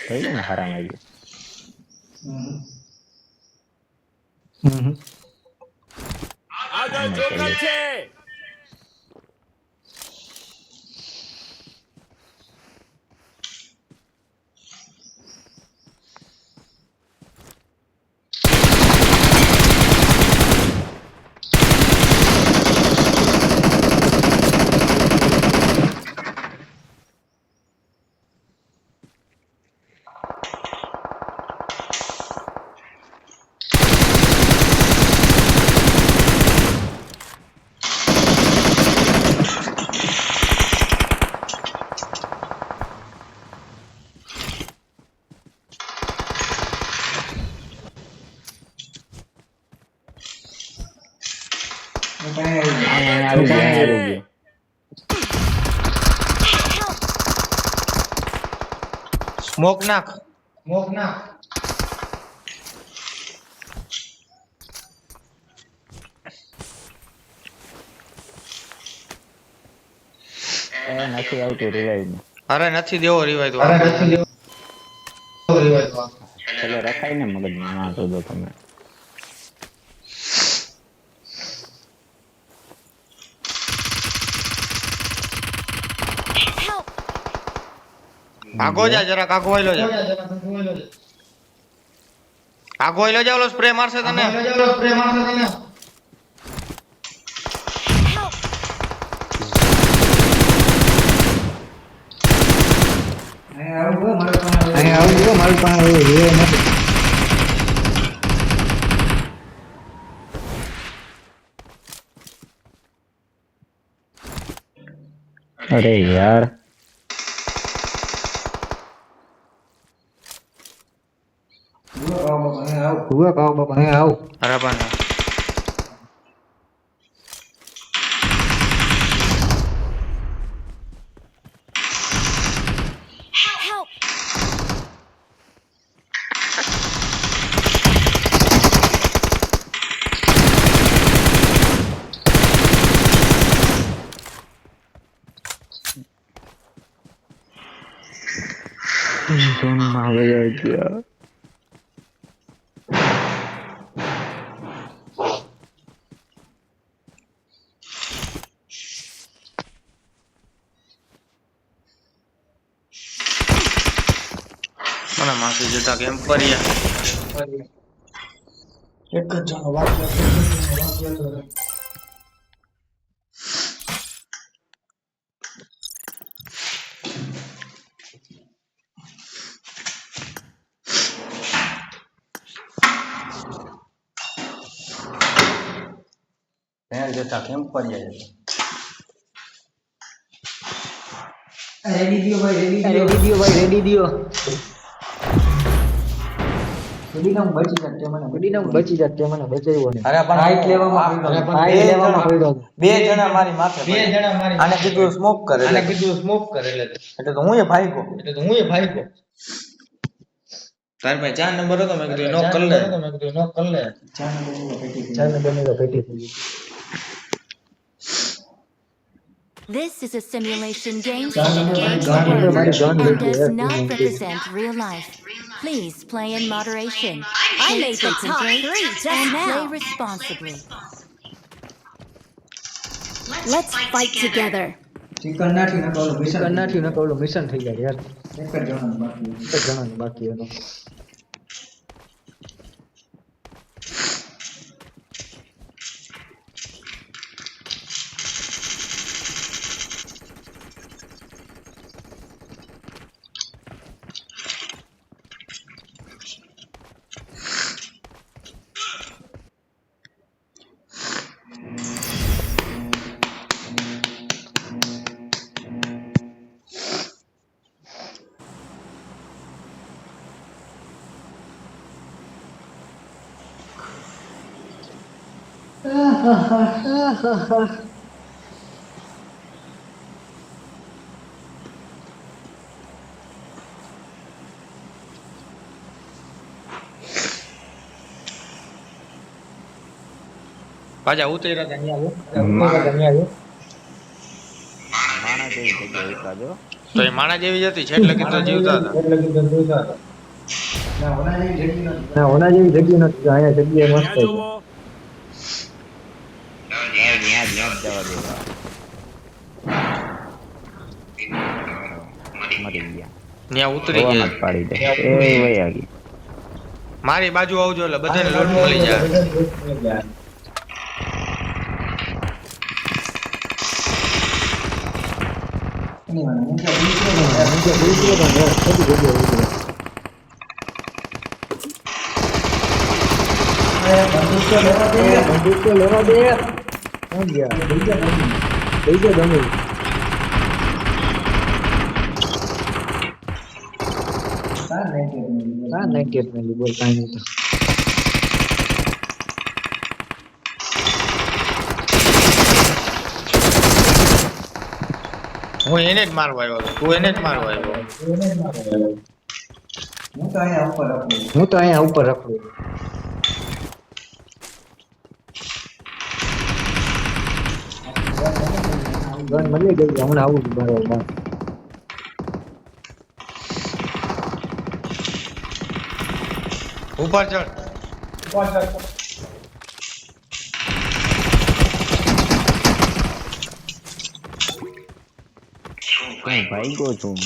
થઈ ને હરામ આવી આગળ જોખમ છે. આવી ગયો. સ્મોક નાખ. નથી આવતું રિવાઈવ માં. અરે નથી દેવો રિવાય તો. એટલે રખાય ને મગજમાં વાંચો દો તમે. આગો જા જરાક આગો વાયલો જા. આગો વાયલો જા ઓલો સ્પ્રે મારશે તને. અહીંયા આવું મારી પાસે રિવાઈવ નથી. અરે યાર ભૂવા કાવ બાપા અહીંયા આવ. અરે પણ Help! ઝોનમાં વયા ગયા. મને માસી જતા કેમ પર્યા. એક જ જણો વાગ્યો તો જતા કેમ પર્યા. રેડી દિયો ભાઈ રેડી દિયો. બચી જાતે મને બચાવ્યો ને. અરે પણ હાઈટ લેવામાં પડ્યો. બે જણા મારી માથે આને કીધું સ્મોક કરે એટલે તો હું એ ભાગ્યો. તાર ભાઈ 4 નંબર હતો મેં કીધું નોક કર લે. ચાલ ને બનેલો પેટી થઈ ગઈ. This is a simulation game Gun that number engages one. the Gun number world one. and does Gun not number represent real life. Please play in moderation. I Take made the frequent top breaks 3 just and now. play responsibly. Let's fight together. Chicken નાખ્યું ને તો ઓલું mission થઈ જાય યાર. એક જ જણાનું બાકી હતું. પાછા ઉતર્યા હતા અહીંયા માણા જેવી જગ્યા વિકાજો. તો એ માણા જેવી જ હતી છેટ લગી તો જીવતા હતા. ના ઓના જેવી જગ્યા નથી. અહીંયા જગ્યા મસ્ત ત્યાં છે. જોવો. ત્યાં જ જવા દેવા. મરી ગયા. ત્યાં ઉતરી હવામાં ગયા. જ પાડી દે. એ વયા ગઈ. મારી બાજુ આવજો એટલે બધાને લોટ મળી જાય. બંદૂક તો લેવા દે. કોણ ગયા? લઈ જા તમે. હા 98 મિલી બોલ કાંઈ નહીં તો. હું એને જ મારવા આવ્યો હતો. તું એને જ મારવા આવ્યો. હું તો અહીંયા ઉપર રખડું ગન મળી ગઈ હમણાં આવું જ બરોબર ઉપર ચડ. કઈ ભાઈ ગયો છું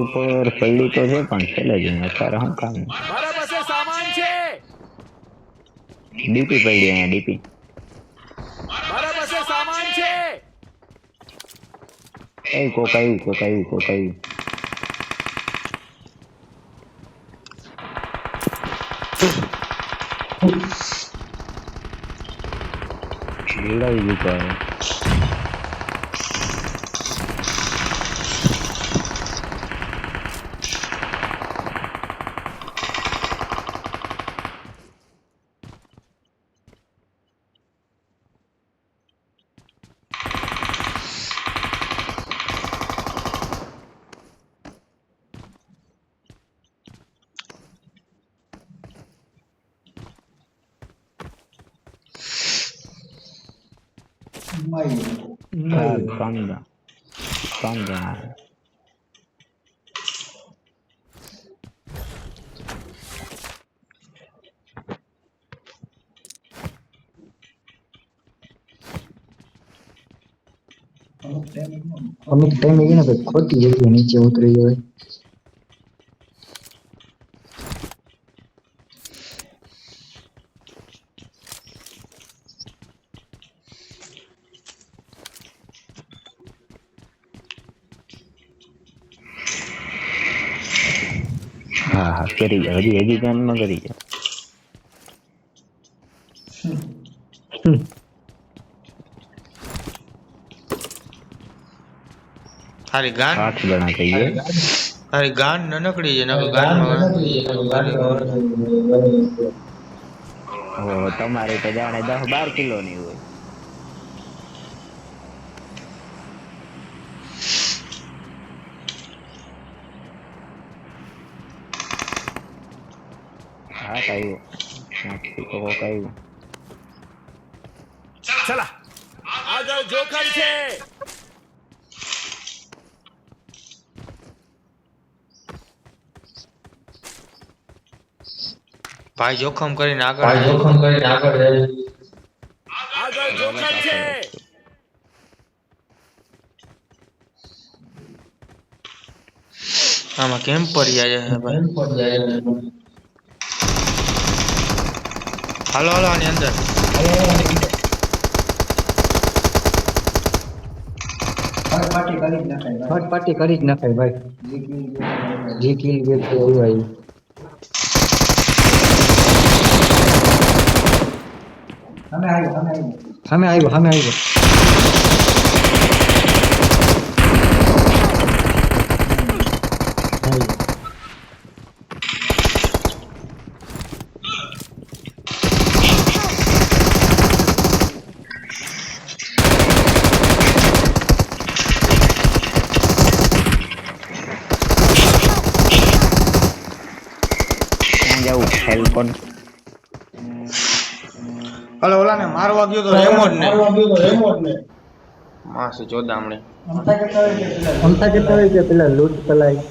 ઉપર પલ્લી તો છે પણ છેલ્લે જ અત્યારે શું કામ મારા પાસે સામાન છે. ડીપી પડી અહીંયા ડીપી મારા પાસે સામાન છે. એ કોક આવ્યું બોલાવી દીધું કાંદા અમુક ટાઈમે છે ને ભાઈ ખોટી જગ્યાએ નીચે ઉતરી જાય હા કરી જા હજી ધ્યાનમાં કરી જા તારી ગાન 8 ગણા થઈ ગયા તારી ગાન નનકડી છે નકર ગાનમાં તમારે તો જાણે 10-12 કિલો ની હોય હા કાયું ચલા આગળ જોખમ છે. ભાઈ જોખમ કરીને આગળ આગળ જોખમ છે. આમાં કેમ પડી જાય છે ભાઈ હાલો આની અંદર થર્ડ પાર્ટી કરી જ નખાય ભાઈ જી કિલ ગેટ તો એવું આવ્યું સામે આવ્યો જાઉં હેલ્પ કોણ અલે ઓલાને મારવા ગયો તો રેમોટ ને માસી ચોદામણે અમથા કેટલા હોય કે પેલા લૂંટ પલાય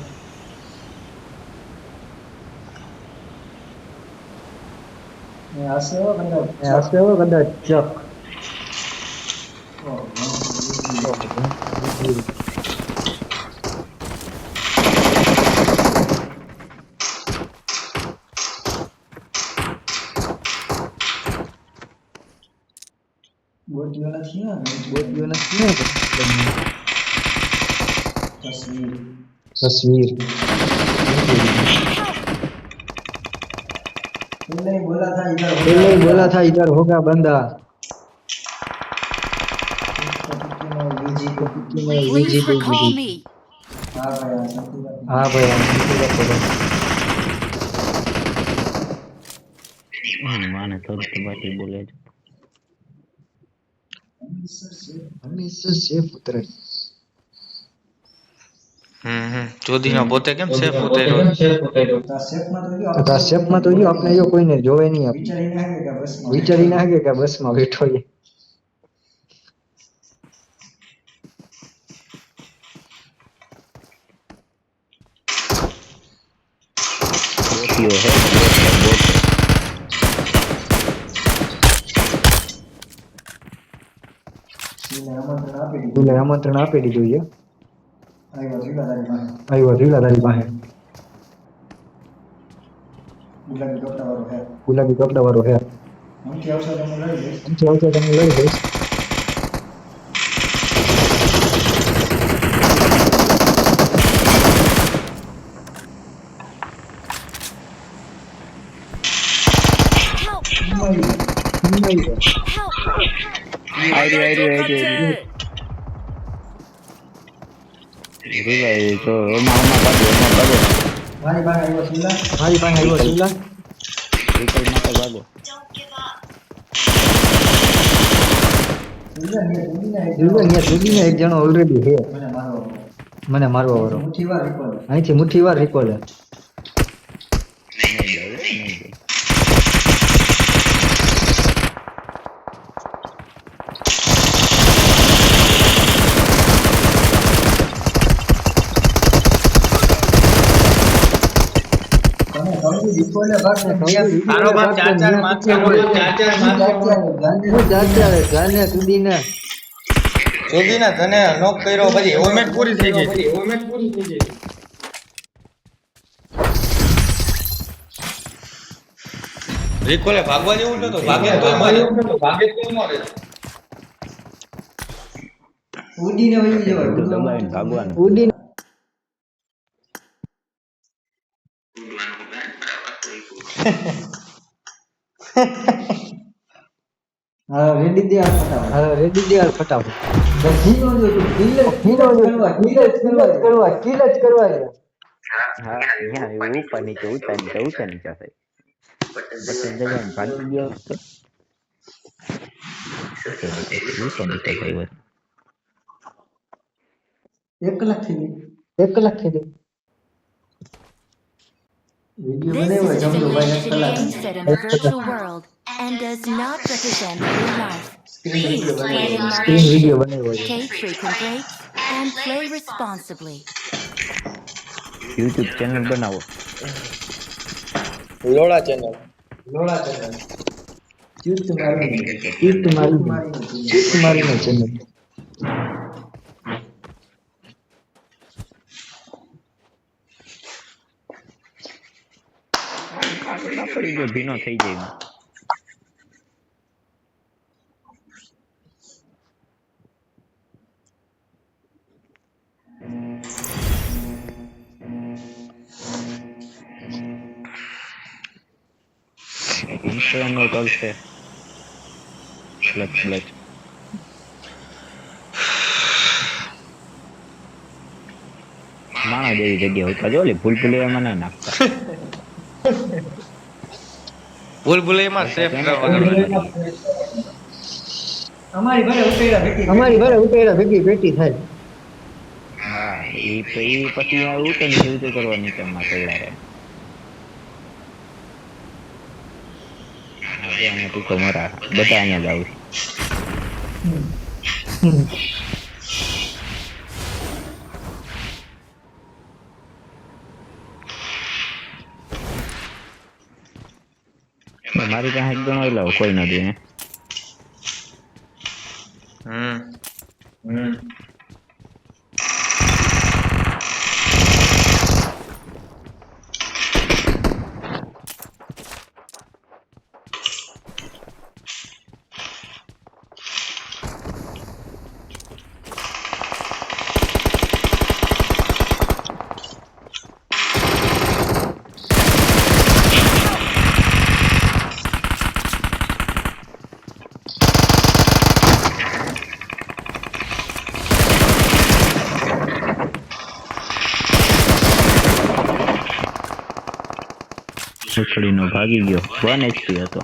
હશે હો કદાચ ચક બોટીઓ નથી ને तस्वीर पहले ही बोला था इधर होगा बंदा Please recall me. हाँ भैया માને તો બાટી બોલે છે हमेशा सेफ उतरे ચોધીનો પોતે કેમ સેફ ઉતર્યો તથા સેફમાં તો જો આપણે જો કોઈને જોવે નહીં આપણે વિચારી ના કે બસમાં બેઠો છે બોટીઓ હે બોટ બોલે આમંત્રણ આપી દીધું છે આવ્યો ધીલા તારી પાસે ગુલાબી કપડા વાળો હે આમથી આવશે તમે લઈ લઈશ Help! Help! आगे जोखम छे રીવાય તો ઓમાં ભાગો મારી પાસે આવ્યો શીલા વિકલ માટે ભાગો દુબીને એક જણો ઓલરેડી છે મને મારવા વાળો અહીંથી મુઠ્ઠીવાર રિકોલ તારો બાપ ચાર માથે બોલે જાને સુધીને ચોધીના તને નોક કર્યો પછી ઓમેટ પૂરી થઈ ગઈ રિકોલે ભાગવા જેવું નતો ભાગે તો મારે ઉડીને વહી જવાય દબાઈને ભાગવાનું ઉડીને હા રેડી દે ફટાફટ ધીનો જો તું કિલ જ કરવા છે હા અહીંયા એવું ઉપર નીચે ઉતાર નીચે થાય પછી જગ્યાએ ભાગી ગયો તો ઉપર નીચે થાય 1 કલાક થઈ ગઈ વિડિયો This બનાવ્યો is a જમતો ભાઈ 1 simulation કલાક game set in a virtual world and does not represent real life. Please play in screen moderation, video બનાવ્યો છે take frequent breaks, and play responsibly. YouTube channel બનાવો લોડા channel ચૂત મારીને channel પડી ગયો ભીનો થઈ જાય ઇન્સ્ટાગ્રામ નો કરશે બ્લેક માણા જેવી જગ્યા હોય જો ભૂલ ભૂલેમાં ના નાખતા ભૂલભુલૈયામાં સેફ અમારી ઘરે ઉતર્યા ભેગી પેટી થાય હા એ પછી ઉતર નીચે કરવાની તેમાં પહેલા રે અહીંયા તું તો મરા બધા અહીંયા જ આવશે. મારી પાસે એક ગણો લાવો કોઈ નથી હે. ઉછળીનો ભાગી ગયો 1 HP હતો.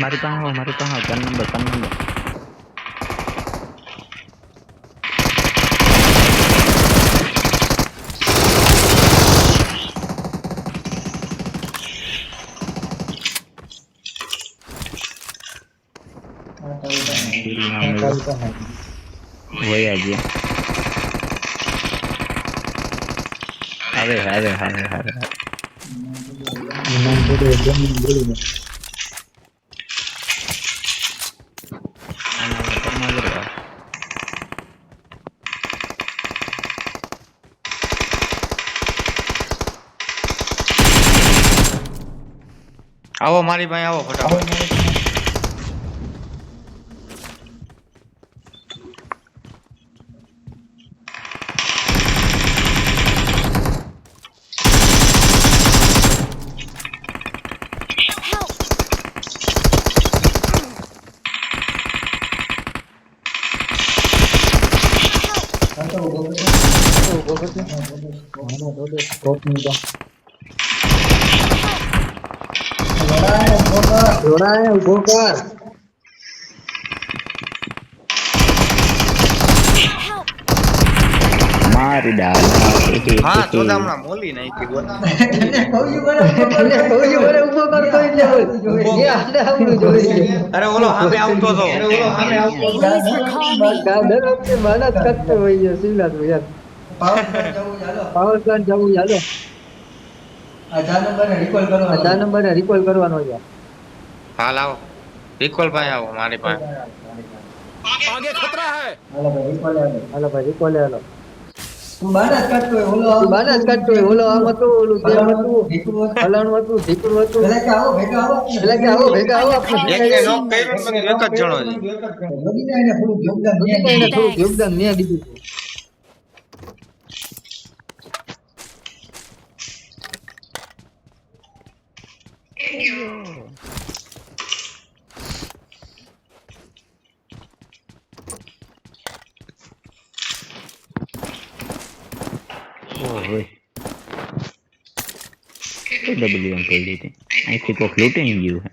મારી પાસે 3 નંબર વયા ગયા. હવે આવો મારી પાસે આવો ફટાફટ. મારી ડાલ હા તો હમણાં મોલી નાખી બોલ. અરે ઓલો સામે આવતો હતો. Please recall me. Power plant જવું ચાલો. આ નંબર રિકોલ કરવાનો છે. હાલ આવો રિકોલ પાસે આવો મારી પાસે. હાલો ભાઈ રિકોલ હાલો. તું બાના જ કાઢતો હોય ઓલો આમ હતું ઓલું તેમ હતું ફલાણું હતું ઢીકરું હતું. એટલે કે આવો ભેગા આવો આપણે એકને નોક કર્યો ને એક જ જણો છે. એને થોડું યોગદાન મેં દીધું. WM પડી હતી અહીંથી કોક લૂંટીને ગયું હે.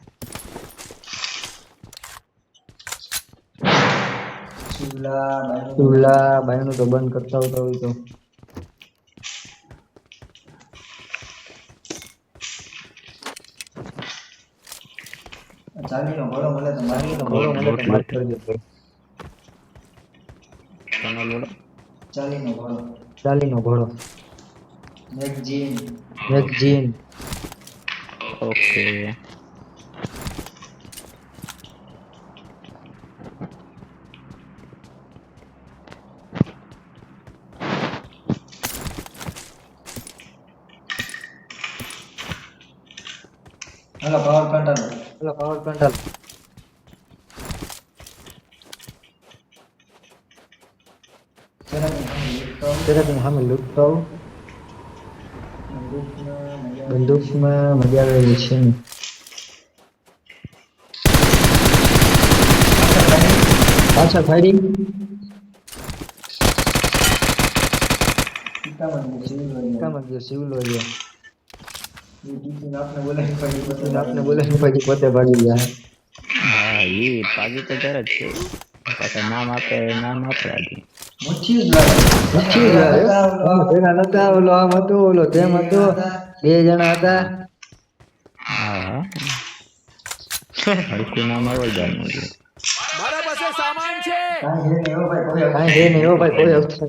ચૂલા બાયણું તો બંધ કરતા હોય તો ચાલીનો ઘોડો મળે તો મારી તો ઘોડો મળે તો માર કરજો. ચાલીનો ઘોડો મેગઝીન ઓકે હાલો પાવર પ્લાન્ટ જરા હું સામે લૂંટતો બંદૂકમાં મજા આવે છે ને. પાછા ફાયરિંગ સિવિલ आपने बोला नहीं भाई પોતે ભાગી ગયા હા એ પાજી તો ત્યારે જ છે પાછા નામ આપણા હતી મુઠ્ઠી જ લાગે પેલા નતા ઓલો આમ હતો ઓલો તેમ હતો બે જણા હતા હા હરખું નામ આવડવાનું છે કાંઈ હે નહીં હો ભાઈ કોઈ અવસર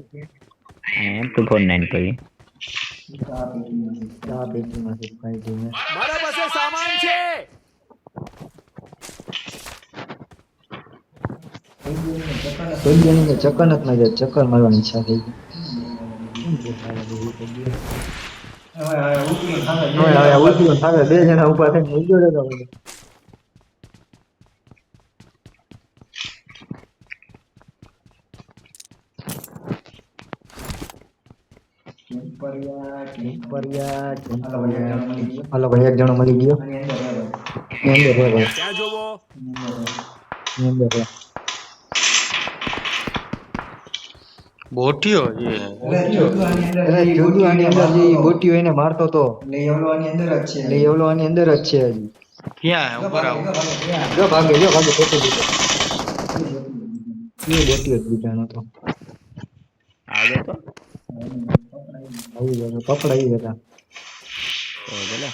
એમ તો 49 કરી આ પેટીમાં છે ફાઈટિંગ કોઈ જણી ને ચક્કર નથી માર્યા ચક્કર મારવાની ઈચ્છા થઈ ગઈ હવે ઉલટીઓ થાય બે જણા ઊભા થઈને ઉલટો રહેતો હોય હાલો ભાઈ એક જણો મળી ગયો એની અંદર હે એની અંદર હે બોટિયો અરે જોડું આની અંદર જે ગોટીઓ એને મારતો તો એટલે એવલો આની અંદર જ છે હજી ક્યાં ઉપર આવો જો ભાગે પોતે દીધો એ ગોટીઓ જ બીજાનો તો આવે તો આવી ગયો પકડાઈ ગયા તો ભલે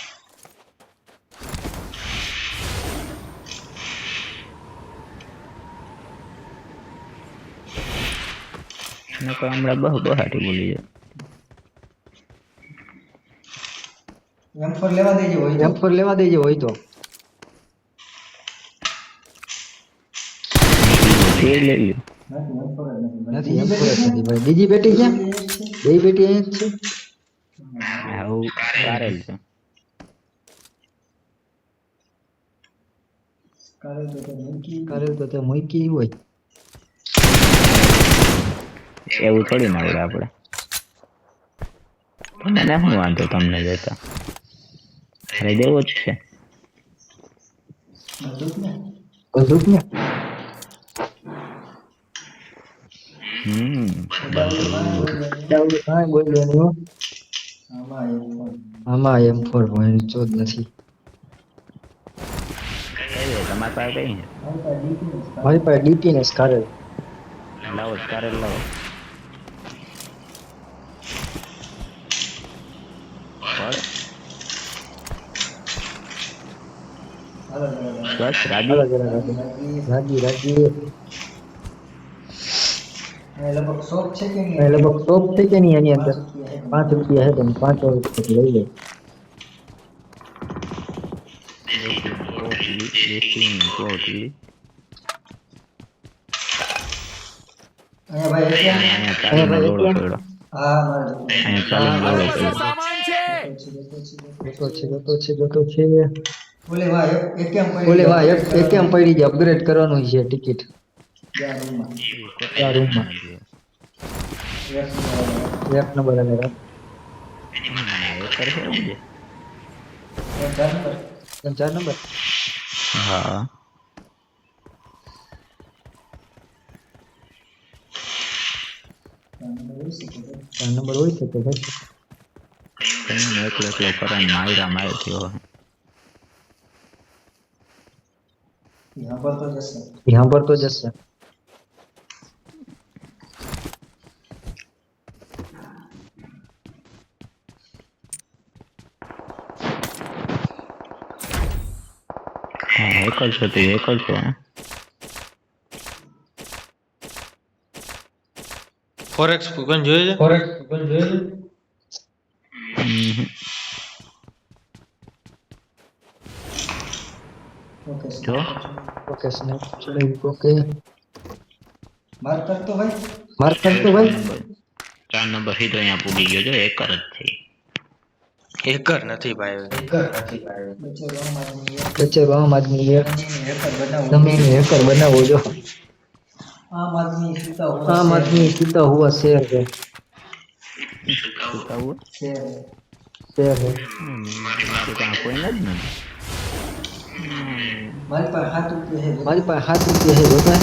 નકર હમણાં બહુ બહાટી બોલી જાય M4 લેવા દેજો હોય તો તે લઈ લ્યો નથી M4 જ નથી ભાઈ બીજી પેટી છે બે પેટી અહીં જ છે આવું કારેલ છે કારેલ તો તે મૂકી હોય એવું થોડી ના આવડે આપણે મને શું વાંધો તમને જતા અરે દેવો જ છે બંદૂક ને કાંઈ બોલ્યો નહીં હો આમાં M4 પોઈન્ટ 14 નથી તમારી પાસે કઈ છે મારી પાસે ડીપી ને કારેલ લાવો કારેલ લાવો બસ રાજુ રાજી લગભગ શોપ છે કે નહીં એની અંદર 5 રૂપિયા હે તો 5 રૂપિયા લઈ લે જોતો છે ઓલે વાહ એકેમ પડી ગઈ અપગ્રેડ કરવાનું છે ટિકિટ આ રૂમમાં એક નંબર આવે ચાર નંબર હા ચાર નંબર હોય શકે ભાઈ એકલો કરે માર્યા થયો यहाँ पर तो जैसे हाँ एकल छे तो एकल छे ફોરેક્સ ગન જોઈએ જો ओके स्नैप चलेगी ओके मार कर तो भाई 4 નંબર સીધો અહીંયા પૂગી ગયો જો એકર જ થઈ એકર નથી ભાઈ बच्चे आम आदमी है जमीन हैकर बनाओ जो आम आदमी सीता हुआ शेर है સુતા હુआ शेर है મારી પાસે કોઈ નથી ને हमारे पास हाथ रुपये है होता है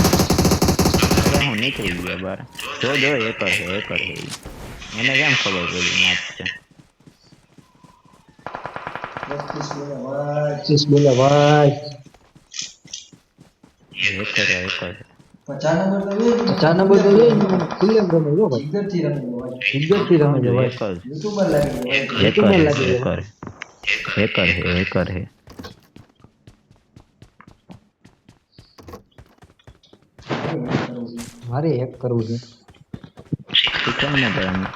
હું નીકળી ગયો બાર જો એકર છે એને કેમ ખબર પડી નાચ છે પચીસ બોલે ભાઈ હેકર હેકર 4 નંબર તો એ ખુલ્લે રમે જો ભાઈ સિદ્ધરથી રમે છે ભાઈ હેકર યુટ્યુબર લાગે છે હેકર હેકર હેકર હે મારે હેક કરવું છે કેમ ન કરવાનું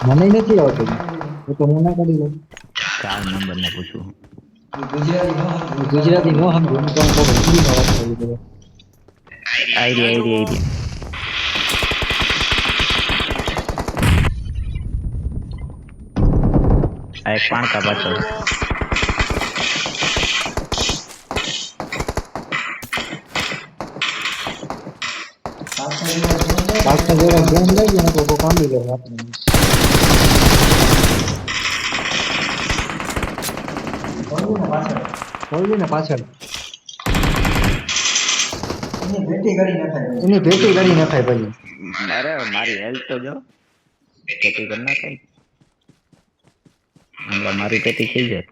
મને નથી આવતું એ તો હું ના કરી લઉં 4 નંબર ને પૂછું ગુજરાતી નો સમજુ હું કહું તો હિન્દીમાં વાત કરવી પડે આઈડી આ એક પાણકા પાછળ પાછળ જોડે ગેમ લઈ ગયા તો કોઈ કાંડી કરે આપણે ખોલવી ને પાછળ એની ભેટી કરી નખાય પછી અરે મારી હેલ્થ તો જો પેટી કરી નાખાય હમણાં મારી પેટી થઈ જાય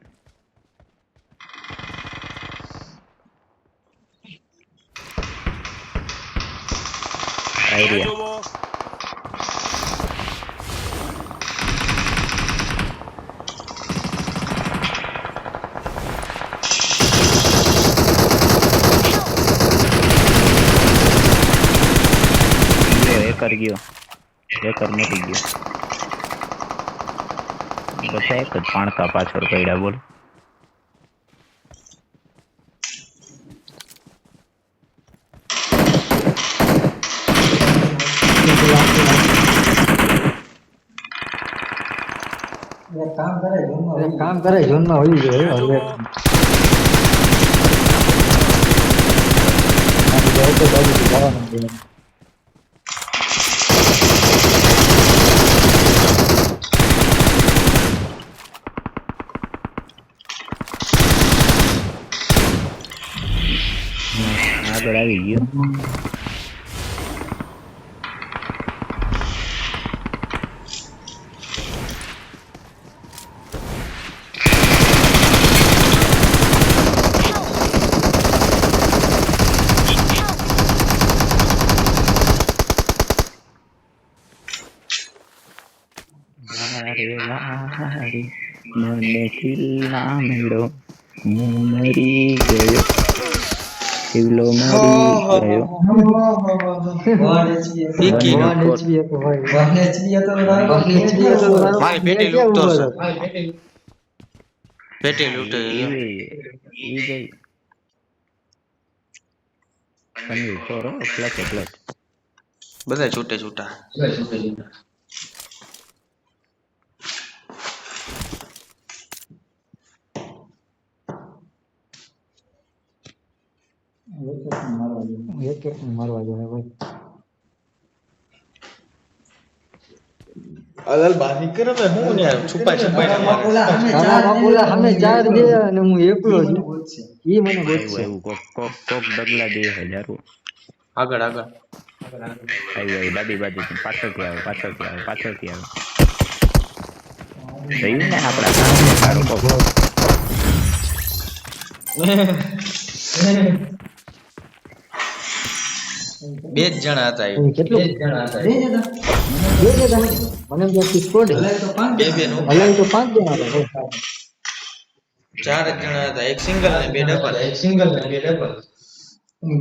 આઈડિયા હેકર ગયો હેકર મરી ગયો બધા એક જ પાણકા પાછળ પડ્યા બોલ કામ કરે ઝોન માં હોવી જોઈએ હવે આગળ આવી ગયો મને ખીલ ના મેળો હું મરી ગયો ખીલો મરી ગયો મારી પેટી લૂંટતો છે પેટી લૂંટે ઈ ગઈ પનીર છોરો પ્લસ પ્લસ બધા છૂટે છૂટા એક મારવા જોઈએ ભાઈ અલલ બાની કરે મે હું ને છુપાઈ છુપાઈ બાપુલા અમે 4 છે અને હું એકલો છું ઈ મને ગોતશે એવું કોક ડગલા દે હજારો આગળ આગળ આવી ડાબી બાજુ પાછળથી આવે સહી ને આપણા કામ સારો કોક બે જ જણા હતા એ કેટલું બે જણા મને જે સ્કોડ બે બે નું હલાઈ તો 5 જણા હતા ચાર જ જણા હતા એક સિંગલ ને બે ડબલ એની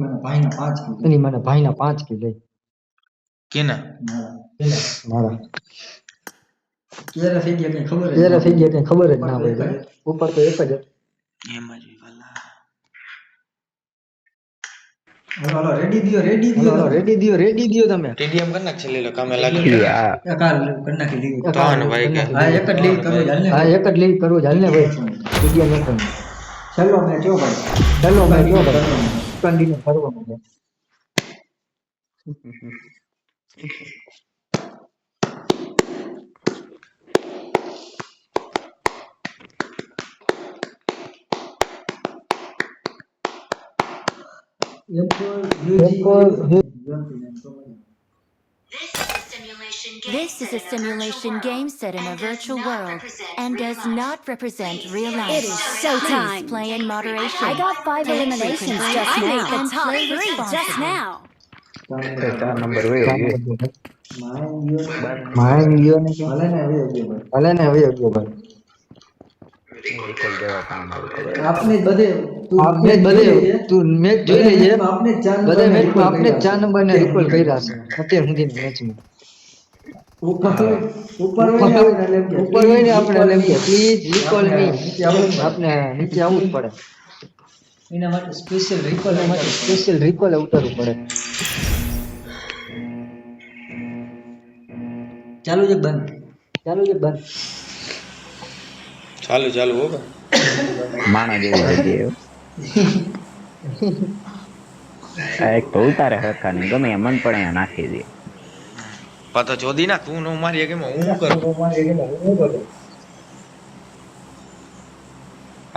મને ભાઈના 5 કિલો કેના મારા કેરા થઈ ગયા કઈ ખબર જ ના હોય ઉપર તો એક જ એમ જ વાલા હાલો રેડી દિયો તમે ટીડીએમ કર નાખ છેલ્લે કામે લાગી આ કાર કરી નાખી લીધી ત્રણ ભાઈ કે હા એક જ લીવ કરો હાલ ને ભાઈ વિડિયો ન કરો ચાલો મે જો ભાઈ કન્ટિન્યુ કરવાનું છે This is a simulation game set in a virtual world and does not represent real life. It is showtime. Please play in moderation. I got 5 Take eliminations frequent just breaks now. I made the and top play 3 just responsibly. now. 4 number વયો ગયો. My ગયો ને કે ભલે ને હવે ગયો ભાઈ વિકલ જેવા કામ આવે. આપને બધે તું મેચ જોઈ લેજે બધે મેચમાં આપણે 4 નંબર ને રિકોલ કર્યા છે અત્યાર સુધીની મેચમાં ઉપર હોય ને આપણે લેમ કે પ્લીઝ રિકોલ મી આપણે નીચે આવવું જ પડે એના માટે સ્પેશિયલ રિકોલ ઉતારવું પડે ચાલુ છે બંધ ચાલુ હો માણા જેવું થઈ ગયું. આ એક તો ઉતારે હરખા નહીં ગમે એમ મન પડે અહીંયા નાખી દે. પાતો ચોદી ના તું નો મારી કે હું કરું.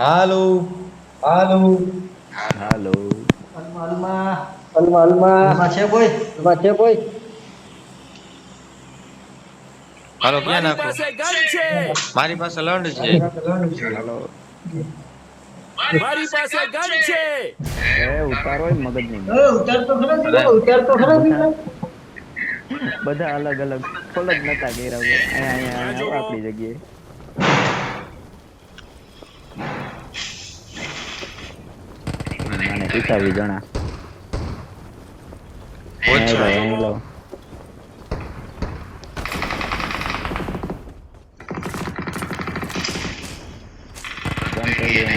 હાલો હાલો અલમા છે કોઈ હાલો ક્યાં નાખો મારી પાસે લંડ છે. એ ઉતારો મગજ નહીં ઉતાર તો ખરા બધા અલગ અલગ ફોલ જ નતા કર્યા હોય. અહીંયા આપણી જગ્યાએ મને પીતાવી જણા લો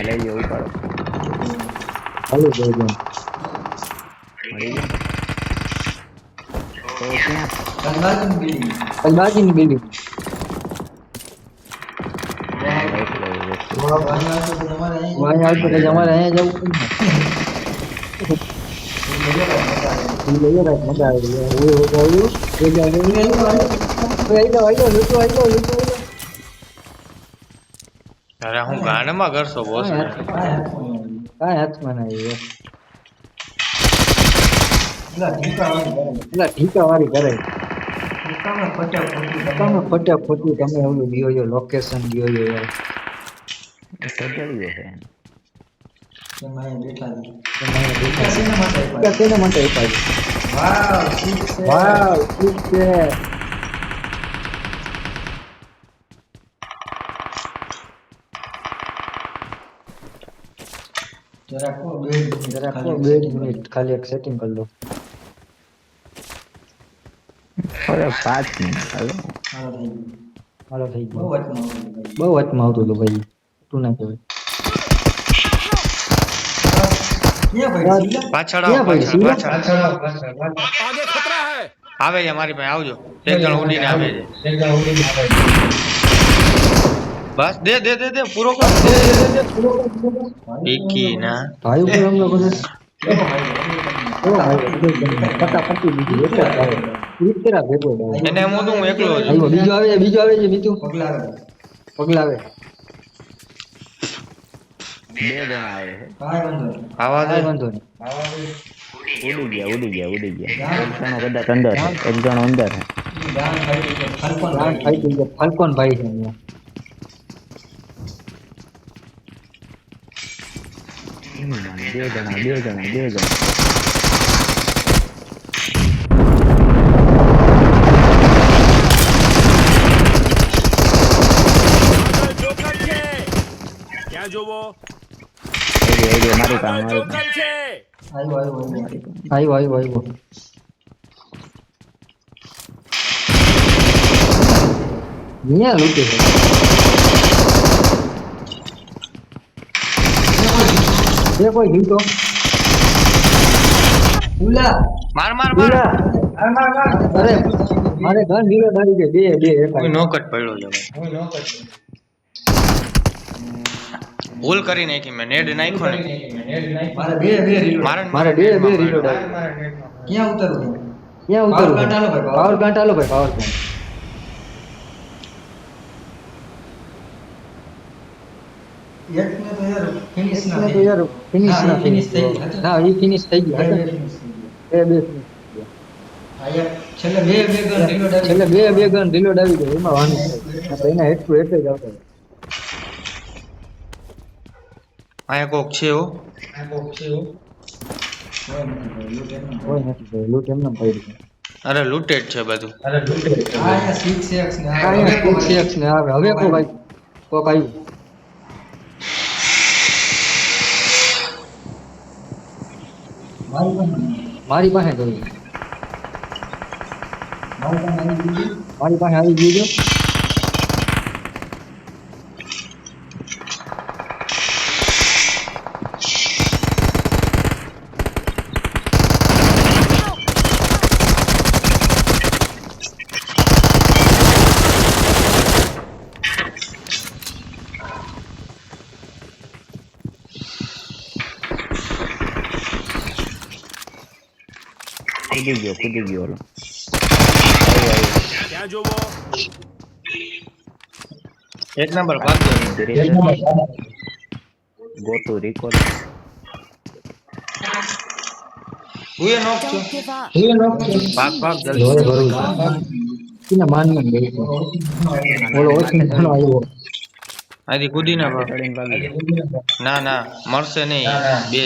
લઈ લો ઉપાડો હાલો જય જય મળી ગયો તો ક્યાં બાજુની બિલ્ડિંગ વાય આવતો કે અમારે અહીંયા જવું મજા આવી અરે હું ગાંડમાં કરશો બોસ કાંઈ હાથમાં ના આવી ઢીકા વાળી કરે ફટાફટ તમે ઓલું ગયો લોકેશન ગયો યાર સજાવી છે કેના માટે વાવ ઠીક છે જરાક 2 મિનિટ ખાલી એક સેટિંગ કરી લો અરે 5 મિનિટ હાલો થઈ ગયું બહુ વચમાં આવતું હતું ભાઈ તું ના કહેવાય પાછળ આવે છે મારી પાસે આવજો એક જણ ઉડીને આવે છે બસ દે પૂરો કર ટીકી ના ભાઈ ઉપર હમણાં બધું ફટાફટી બીજી એક જ આવે વિતરા ભેગો એને હું તો હું એકલો જ આવ્યો બીજો આવે છે મીતુ પગલા આવે 2 જણા આવે છે આવા દે વાંધો નહીં ઉડી ગયા એક જણો કદાચ અંદર છે એક જણો અંદર છે ફાલ્કોન ભાઈ છે અહીંયા બે જણા મારી પાસે આવ્યો અહીંયા લૂટે છે કોઈ જીવતો માર અરે મારે ઘર નીકળે મારી ગઈ બે કોઈ નોકટ પડ્યો છે ભૂલ કરી નાખી મેં નેડ નાખ્યો ને મારે બે રીલોડ ક્યાં ઉતરવું પાવર પ્લાન્ટ હાલો ભાઈ પાવર પ્લાન્ટ ફિનિશ થઈ ગયું બે છેલ્લે બે ગન રિલોડ આવી ગયો એમાં વાંધો થાય એના હેડ ટુ હેડ જ આવતો અહીંયા કોક છે હો કોઈ નથી લૂટ એમને પડ્યું અરે લૂટેડ છે બધું અહીંયા 6x ને આવે હવે કોક આવ્યું મારી પાસે ગયું મારી પાસે આવી ગયું કૂદી ગયો ઓલો એક નંબર ભાગ્યો ગોતું રિકોલ હુએ નોક છો Don't give up. ભાગ જલ્દી જોરે ભરું કિને માનન ગઈ ઓલો ઓછો ઘણો આવ્યો આથી કૂદી ના ભાગ ચડીને ભાગી ના ના મળશે નહીં બે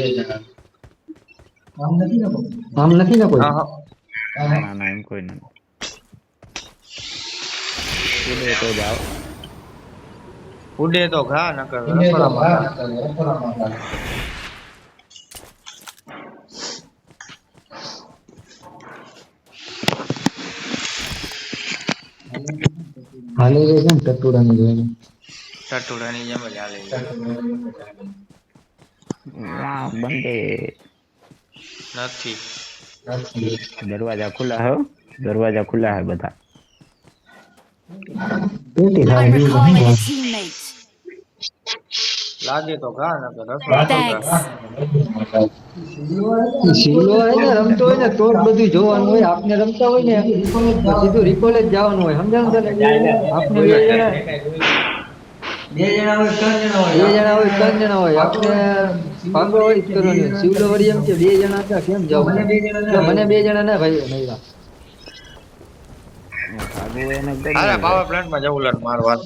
જણા આમ નથી ને કોઈ હા હા ના ના એમ કોઈ નથી કૂદે તો જાઓ ઉડે તો ઘા નકર રફડામાં હાલે રે છે ને ટટુડાની જોઈને ટટુડાની જેમ જ હાલે વાહ બંદે નથી દરવાજા ખુલ્લા હે બધા પેટી I'm થાય recalling a teammate. લાગે તો ઘા નકર રફડામાં Thanks. શીલો હોય ને રમતો હોય ને તો જ બધું જોવાનું હોય આપને રમતા હોય ને તો સીધું રિકોલ જ જવાનું હોય સમજાણું તને આપને બે જણા હોય ત્રણ જણા હોય આપણે ભાગો હોય જ કરવાનું હોય. શિવલો વળી એમ કે બે જણા હતા કેમ જાવ મને બે જણા ના ભાઈ નહીરા ભાગવું એને અરે પાવર પ્લાન્ટ માં જવું લડ મારવા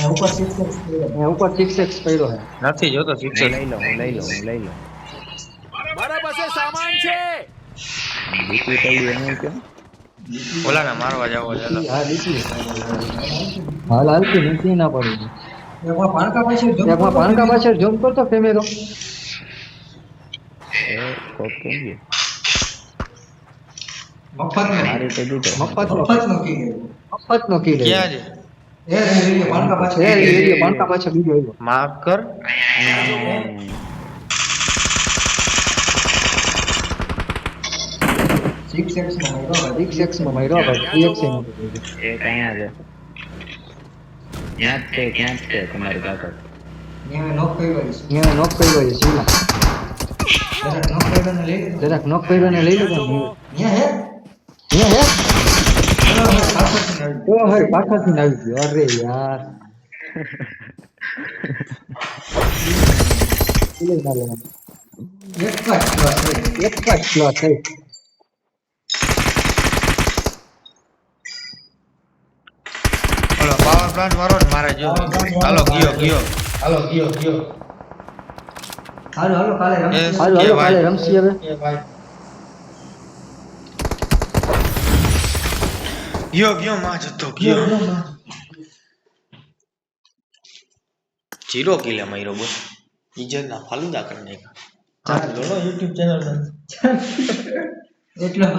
ઉપર 6x પડ્યો હે નથી જોતો હું શિક્ષક લઈ લઉં બીજી પડી એનું કેમ ઓલાને મારવા જાવો છે એટલે હા દીકરી હાલ હાલતી નથી ના પડી એકમાં પાણકા પાછળ જોમ કરતો કેમેરો એ કોક કેમ ગયો મારી તે દીધો મફત નો કી ક્યાં છે પાણકા પાછળ બીજો આવ્યો માફ કર સિક્સ માં માર્યો ભાઈ 3x નો એ કયા છે ક્યાં છે તમારી પાસે નોક કર્યો છે શિવલા જરાક નોક કર્યો ને લઈ લો પાછળથી આવી ગયો અરે યાર એક જ સ્લોટ થઈ ઓલો પાવર પ્લાન્ટ વાળો ને મારે જો હાલો ગયો હાલો કાલે એ હાલો કે કાલે ભાઈ રમશી હવે ગયો માં જતો ગયો 0 કિલે માર્યો બોસ ઇજ્જત ના ફાલુદા કરી નાખ્યા ચાલ જોડો YouTube ચેનલ માં એટલા